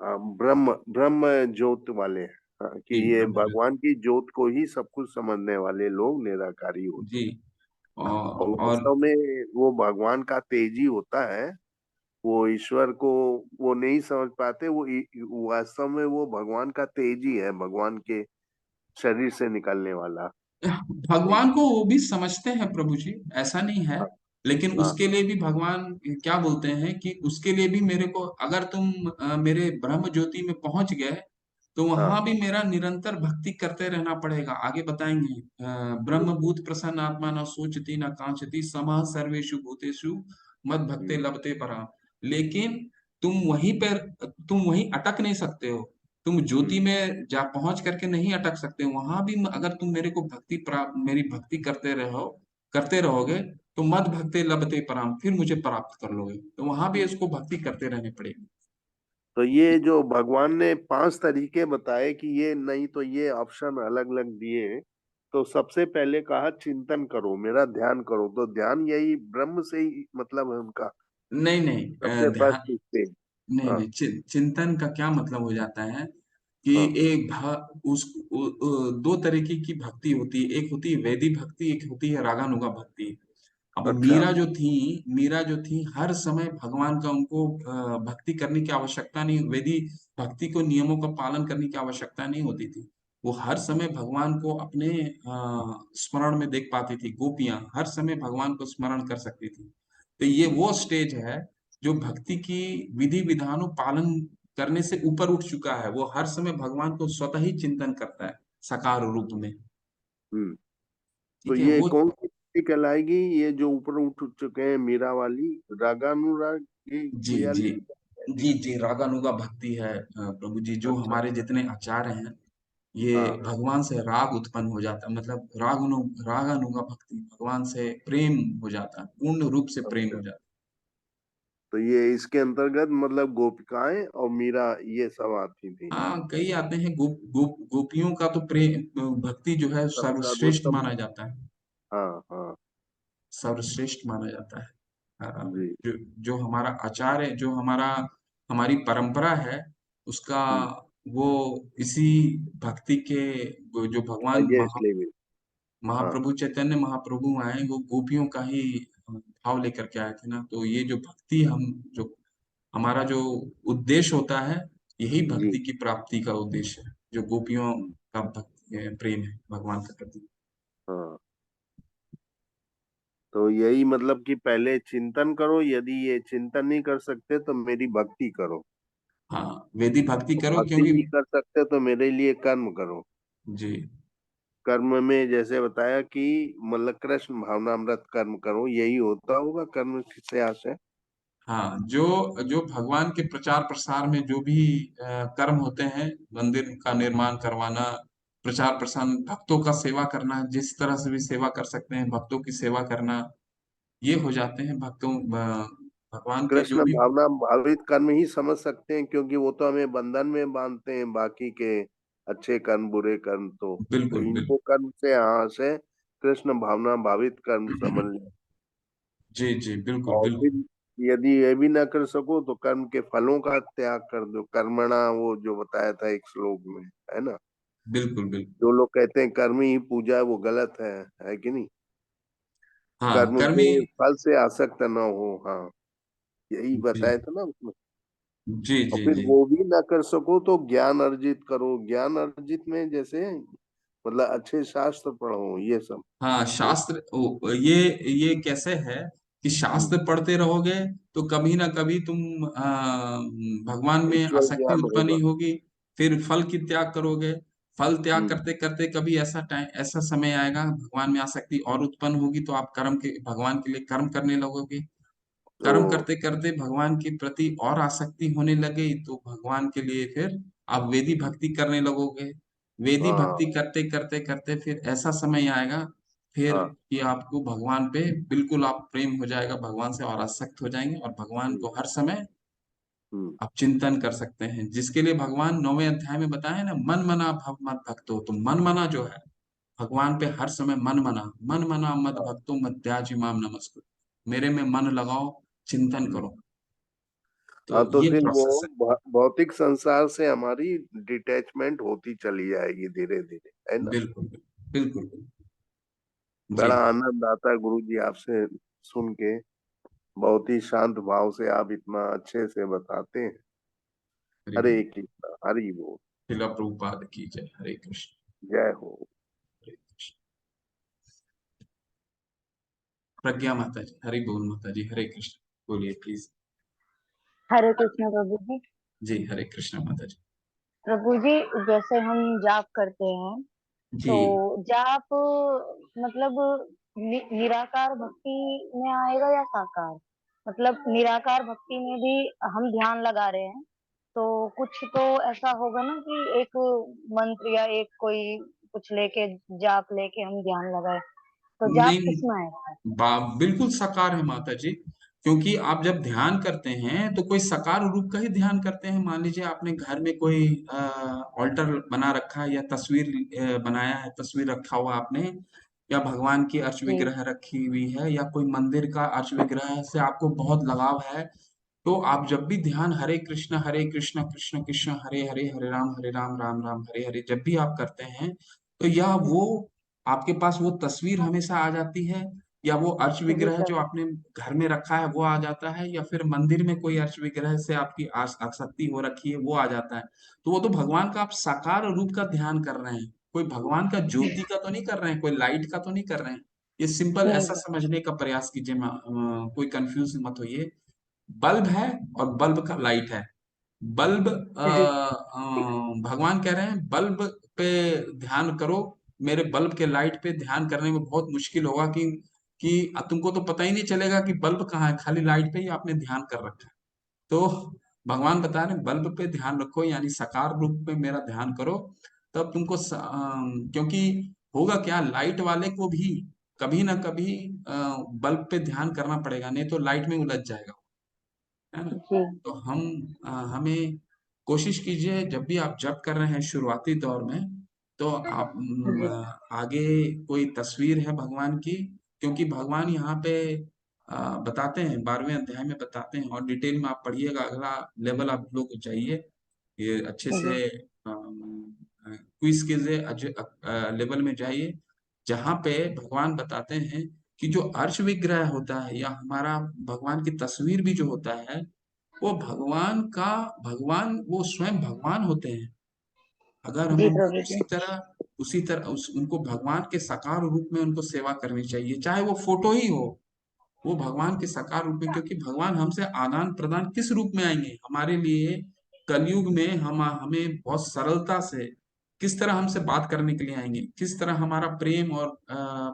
हाँ, ब्रह्म ब्रह्म ज्योत वाले। हाँ, कि जी, ये ब्रह्म ज्योति। भगवान की ज्योत को ही सब कुछ समझने वाले लोग निराकारी होते जी। हैं। और और वास्तव में वो भगवान का तेजी होता है। वो ईश्वर को वो नहीं समझ पाते, वास्तव में वो भगवान का तेज ही है, भगवान के शरीर से निकलने वाला। भगवान को वो भी समझते हैं प्रभु जी, ऐसा नहीं है। हाँ लेकिन हाँ उसके लिए भी भगवान क्या बोलते हैं कि उसके लिए भी मेरे को, अगर तुम मेरे ब्रह्म ज्योति में पहुंच गए, तो हाँ। वहां भी मेरा निरंतर भक्ति करते रहना पड़ेगा। आगे बताएंगे, ब्रह्म बिल्कुल। भूत प्रसन्न आत्मा न सोचती न कांचती समः सर्वेषु भूतेषु मद भक्ते हम्म, लभते पराम। लेकिन तुम वहीं पर, तुम वहीं अटक नहीं सकते हो। तुम ज्योति हम्म, में जा पहुंच करके नहीं अटक सकते, वहां भी अगर तुम मेरे को भक्ति प्राप्त, मेरी भक्ति करते रहोगे, तो मद भक्ते लभते पराम, फिर मुझे प्राप्त कर लोगे। तो वहां भी हम्म। इसको भक्ति करते रहने पड़ेगी। तो ये जो भगवान ने 5 तरीके बताए कि ये नहीं तो ये ऑप्शन अलग अलग दिए, तो सबसे पहले कहा चिंतन करो, मेरा ध्यान करो, तो ध्यान यही ब्रह्म से ही मतलब है उनका नहीं, नहीं, सबसे ध्यान, फर्स्ट स्टेज। नहीं, हाँ नहीं, चिंतन का क्या मतलब हो जाता है कि हाँ। दो तरीके की भक्ति होती है। एक होती है वैदिक भक्ति, एक होती है रागानुगा भक्ति। अब अच्छा। मीरा जो थी हर समय भगवान का, उनको भक्ति करने की आवश्यकता नहीं, वेदी भक्ति को नियमों का पालन करने की आवश्यकता नहीं होती थी। वो हर समय भगवान को अपने स्मरण में देख पाती थी। गोपियां हर समय भगवान को स्मरण कर सकती थी। तो ये हम्म, वो स्टेज है जो भक्ति की विधि विधानों पालन करने से ऊपर उठ चुका है। वो हर समय भगवान को स्वतः ही चिंतन करता है, साकार रूप में। हम्म। तो ठीक है ये वो। कौन सी भक्ति कहलाएगी? ये जो ऊपर उठ चुके हैं मीरा वाली, रागानुराग जी, जी, वाली? जी, जी, रागानुगा भक्ति है प्रभु जी। जो अच्छा। हमारे जितने आचार्य हैं, ये हाँ। भगवान से राग उत्पन्न हो जाता है, मतलब रागानुगा भक्ति, भगवान से प्रेम हो जाता है, पूर्ण रूप से प्रेम अच्छा, हो जाता तो ये इसके अंतर्गत मतलब गोपिकाएं और मीरा ये सब आती थी। है। हाँ, कई आते हैं। गोपियों का तो प्रेम भक्ति जो है सब सर्वश्रेष्ठ सर्वोत्तम। माना जाता है। हाँ हाँ। सर्वश्रेष्ठ माना जाता है। जी। जो जो हमारा आचार है, जो हमारी परंपरा है, उसका हम्म। वो इसी भक्ति के, वो जो भगवान हाईएस्ट लेवल। हाँ। महाप्रभु चैतन्य महाप्रभु आए, वो गोपियों का ही भाव लेकर के आए थे ना। तो ये जो भक्ति, हम जो हमारा जो उद्देश्य होता है, यही जी। भक्ति की प्राप्ति का उद्देश्य है, जो गोपियों हम्म, का भक्ति प्रेम है भगवान के प्रति। हाँ। तो यही मतलब कि पहले चिंतन करो, यदि ये चिंतन नहीं कर सकते तो मेरी भक्ति करो। हाँ, वेदी भक्ति और करो, भक्ति क्योंकि नहीं कर सकते तो मेरे लिए कर्म करो। जी, कर्म में जैसे बताया कि मतलब कृष्ण भावनामृत कर्म करो, यही होता होगा कर्म से आशय। हाँ, जो जो भगवान के प्रचार प्रसार में जो भी कर्म होते हैं, मंदिर का निर्माण करवाना, प्रचार प्रसार, भक्तों का सेवा करना, जिस तरह से भी सेवा कर सकते हैं, भक्तों की सेवा करना, ये हो जाते हैं भगवान के जो कृष्ण भी। भावना भावित कर्म ही समझ सकते हैं, क्योंकि वो तो हमें बंधन में बांधते हैं बाकी के अच्छे कर्म बुरे कर्म। तो बिल्कुल इनको बिल्कुल। कर्म से, हाँ, से कृष्ण भावना भावित कर्म समझ लें। जी जी बिल्कुल और बिल्कुल। फिर यदि ये भी ना कर सको तो कर्म के फलों का त्याग कर दो। कर्मणा, वो जो बताया था एक श्लोक में, है ना। बिल्कुल बिल्कुल। जो लोग कहते हैं कर्म ही पूजा है, वो गलत है कि नहीं। हाँ कर्म कर्मी। के फल से आसक्त न हो, हाँ, यही जी बताया था ना उसमें। जी और जी फिर जी। वो भी ना कर सको तो ज्ञान अर्जित करो। ज्ञान अर्जित में जैसे मतलब अच्छे शास्त्र पढ़ो, ये सब। हाँ जो शास्त्र ये कैसे है कि शास्त्र पढ़ते रहोगे तो कभी ना कभी तुम भगवान में स्पिरिचुअल आसक्ति ज्ञान उत्पन्न होगा। ही होगी। फिर फल की त्याग करोगे। फल त्याग हम्म। करते करते कभी ऐसा समय आएगा भगवान में आसक्ति और उत्पन्न होगी तो आप कर्म के भगवान के लिए कर्म करने लगोगे। तो कर्म करते करते भगवान के प्रति और आसक्ति होने लगे तो भगवान के लिए फिर आप वेदी भक्ति करने लगोगे। वेदी हाँ भक्ति करते करते करते फिर ऐसा समय आएगा फिर हाँ। कि आपको भगवान पे बिल्कुल आप प्रेम हो जाएगा भगवान से और आसक्त हो जाएंगे और भगवान हम्म को हर समय हम्म। आप चिंतन कर सकते हैं जिसके लिए भगवान 9वें अध्याय में बताए ना मन मना भव मत भक्तो। तो मन मना जो है भगवान पे हर समय मन मना मत हाँ भक्तो मत त्याज इमाम नमस्कुर। मेरे में मन लगाओ चिंतन हम्म। करो। तो हाँ, तो ये फिर वो प्रोसेस है। भौतिक संसार से हमारी डिटैचमेंट होती चली जाएगी धीरे धीरे, है ना। बिल्कुल बिल्कुल बिल्कुल। जी। बड़ा आनंद आता है गुरु जी आपसे सुन के। बहुत ही शांत भाव से आप इतना अच्छे से बताते हैं। हरि हरे बोल। कृष्णा, हरि बोल। शिला प्रभुपाद की जय। हरे कृष्ण। जय हो। हरे कृष्ण। प्रज्ञा माता जी हरि बोल माता जी हरे कृष्ण। बोलिए प्लीज। हरे कृष्ण प्रभु जी। जी हरे कृष्ण माता जी। प्रभु जी, जैसे हम जाप करते हैं जी तो जाप मतलब निराकार भक्ति में आएगा या साकार? मतलब निराकार भक्ति में भी हम ध्यान लगा रहे हैं तो कुछ तो ऐसा होगा ना कि एक मंत्र या एक कोई कुछ लेके जाप लेके हम ध्यान लगाए, तो जाप नहीं किस में आएगा? बिल्कुल साकार है माता जी। क्योंकि आप जब ध्यान करते हैं तो कोई साकार रूप का ही ध्यान करते हैं। मान लीजिए आपने घर में कोई ऑल्टर बना रखा है या तस्वीर बनाया है तस्वीर रखा हुआ आपने या भगवान की अर्च जी विग्रह रखी हुई है या कोई मंदिर का अर्च विग्रह से आपको बहुत लगाव है। तो आप जब भी ध्यान हरे कृष्ण कृष्ण कृष्ण हरे हरे हरे राम राम राम हरे हरे जब भी आप करते हैं तो या वो आपके पास वो तस्वीर हमेशा आ जाती है या वो अर्च जी विग्रह जो प्रभु। आपने घर में रखा है वो आ जाता है या फिर मंदिर में कोई अर्च विग्रह से आपकी आसक्ति हो रखी है वो आ जाता है। तो वो तो भगवान का आप साकार रूप का ध्यान कर रहे हैं। कोई भगवान का ज्योति का तो नहीं कर रहे हैं कोई लाइट का तो नहीं कर रहे हैं। ये सिंपल नहीं ऐसा जी। समझने का प्रयास कीजिए कोई कंफ्यूज मत होइए। बल्ब है और बल्ब का लाइट है। बल्ब जी भगवान कह रहे हैं बल्ब पे ध्यान करो। मेरे बल्ब के लाइट पे ध्यान करने में बहुत मुश्किल होगा कि तुमको तो पता ही नहीं चलेगा कि बल्ब कहाँ है खाली लाइट पे ही आपने ध्यान कर रखा है। तो भगवान बता रहे हैं बल्ब पे ध्यान रखो यानी साकार रूप में मेरा ध्यान करो। तब तुमको क्योंकि होगा क्या लाइट वाले को भी कभी ना कभी बल्ब पे ध्यान करना पड़ेगा नहीं तो लाइट में उलझ जाएगा। है ना। जी तो हमें कोशिश कीजिए जब भी आप जप कर रहे हैं शुरुआती दौर में तो आप जी आगे कोई तस्वीर है भगवान की। क्योंकि भगवान यहाँ पे बताते हैं 12वें अध्याय में बताते हैं और डिटेल में आप पढ़िएगा अगला लेवल आप लोग जाइए ये अच्छे जी से क्विज कीजिए लेवल में जाइए जहाँ पे भगवान बताते हैं कि जो अर्श विग्रह होता है या हमारा भगवान की तस्वीर भी जो होता है वो भगवान वो स्वयं भगवान होते हैं। अगर हम जी उनको प्रभु जी। उसी तरह उनको भगवान के साकार रूप में उनको सेवा करनी चाहिए चाहे वो फोटो ही हो। वो भगवान के साकार रूप में क्योंकि भगवान हमसे आदान प्रदान किस रूप में आएंगे हमारे लिए कलयुग में हम हमें बहुत सरलता से किस तरह हमसे बात करने के लिए आएंगे किस तरह हमारा प्रेम और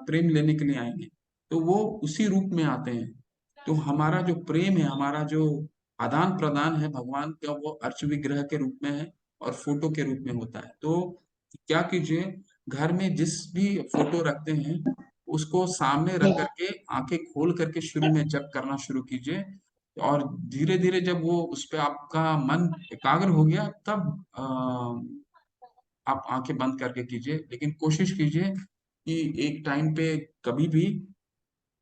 प्रेम लेने के लिए आएंगे। तो वो उसी रूप में आते हैं। तो हमारा जो प्रेम है हमारा जो आदान प्रदान है भगवान का वो अर्च विग्रह के रूप में है और फोटो के रूप में होता है। तो क्या कीजिए घर में जिस भी फोटो रखते हैं उसको सामने रख करके आंखें खोल करके शुरू में जप करना शुरू कीजिए। और धीरे धीरे जब वो उस पे आपका मन एकाग्र हो गया तब आप आंखें बंद करके कीजिए, लेकिन कोशिश कीजिए कि एक टाइम पे कभी भी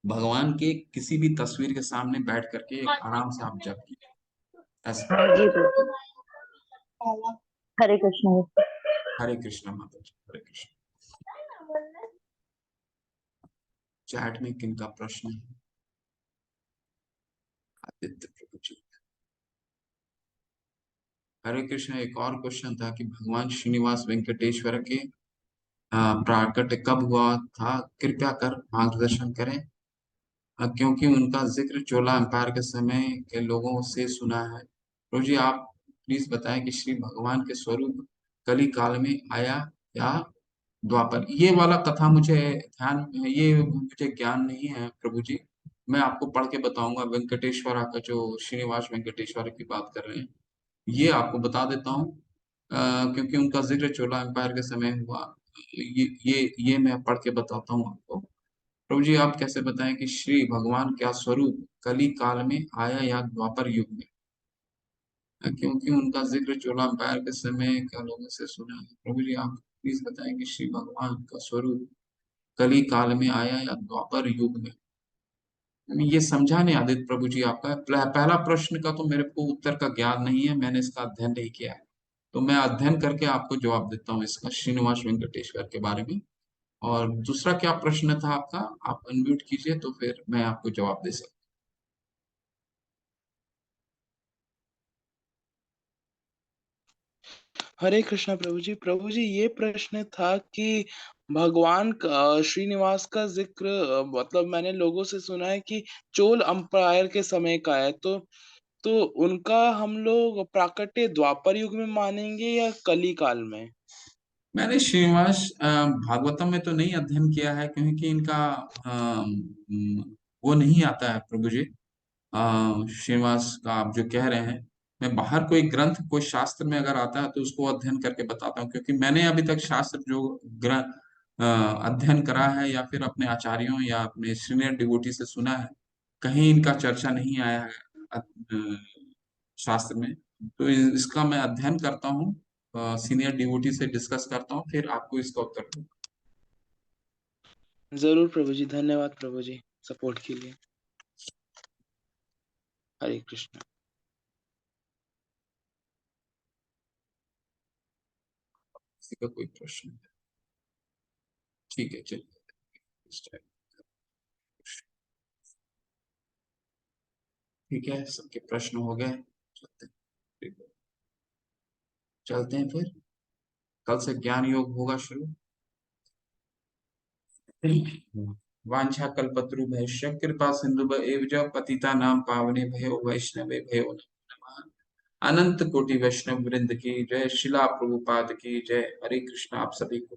भगवान के किसी भी तस्वीर के सामने बैठ करके आराम से आप जप कीजिए ऐसा। हाँ जी प्रभु। हरे कृष्ण। हरे कृष्णा माता जी, हरे कृष्ण। चैट में किनका प्रश्न है? आदित्य प्रभु जी। हरे कृष्ण। एक और क्वेश्चन था कि भगवान श्रीनिवास वेंकटेश्वर के प्राकट्य कब हुआ था, कृपया कर मार्गदर्शन करें। क्योंकि उनका जिक्र चोला एम्पायर के समय के लोगों से सुना है। प्रभु जी आप प्लीज बताएं कि श्री भगवान के स्वरूप कली काल में आया या द्वापर। ये वाला कथा मुझे ध्यान, ये मुझे ज्ञान नहीं है प्रभु जी। मैं आपको पढ़ के बताऊंगा। वेंकटेश्वर का जो श्रीनिवास वेंकटेश्वर की बात कर रहे हैं, ये आपको बता देता हूँ। क्योंकि उनका जिक्र चोला एम्पायर के समय हुआ, ये मैं पढ़ के बताता हूँ आपको। प्रभु जी आप कैसे बताएं कि श्री भगवान क्या स्वरूप कली काल में आया या द्वापर युग में। क्योंकि उनका जिक्र चोला एम्पायर के समय क्या लोगों से सुना है। प्रभु जी आप प्लीज बताएं कि श्री भगवान का स्वरूप कली काल में आया या द्वापर युग में। ये समझा नहीं आदित्य प्रभु जी आपका पहला प्रश्न का तो मेरे को उत्तर का ज्ञान नहीं है, मैंने इसका अध्ययन नहीं किया है। तो मैं अध्ययन करके आपको जवाब देता हूँ इसका, श्रीनिवास वेंकटेश्वर के बारे में। और दूसरा क्या प्रश्न था आपका, आप अनम्यूट कीजिए तो फिर मैं आपको जवाब दे सकता हरे कृष्णा प्रभु जी ये प्रश्न था कि भगवान श्रीनिवास का जिक्र मतलब मैंने लोगों से सुना है कि चोल अम्पायर के समय का है, तो उनका हम लोग प्राकट्य द्वापर युग में मानेंगे या कली काल में। मैंने श्रीनिवास भागवतम में तो नहीं अध्ययन किया है, क्योंकि इनका वो नहीं आता है प्रभु जी। श्रीनिवास का आप जो कह रहे हैं, मैं बाहर कोई ग्रंथ कोई शास्त्र में अगर आता है तो उसको अध्ययन करके बताता हूँ। क्योंकि मैंने अभी तक शास्त्र जो ग्रंथ अध्ययन करा है या फिर अपने आचार्यों या अपने सीनियर डिवोटी से सुना है, कहीं इनका चर्चा नहीं आया है शास्त्र में। तो इसका मैं अध्ययन करता हूँ, सीनियर डिवोटी से डिस्कस करता हूँ, फिर आपको इसका उत्तर दूंगा। जरूर प्रभु जी, धन्यवाद प्रभु जी सपोर्ट के लिए। हरे कृष्ण। किसी का कोई प्रश्न है? ठीक है चलिए। ठीक है, सबके प्रश्न हो गए, चलते हैं। ठीक है, चलते हैं फिर। कल से ज्ञान योग होगा शुरू। वांछा कल्पतरुभ्यश्च कृपा सिंधु एव च पतिता नाम पावने भयो वैष्णवे भयो नमो नमः। अनंत कोटि वैष्णव वृंद की जय, शिला प्रभुपाद की जय। हरे कृष्ण। आप सभी को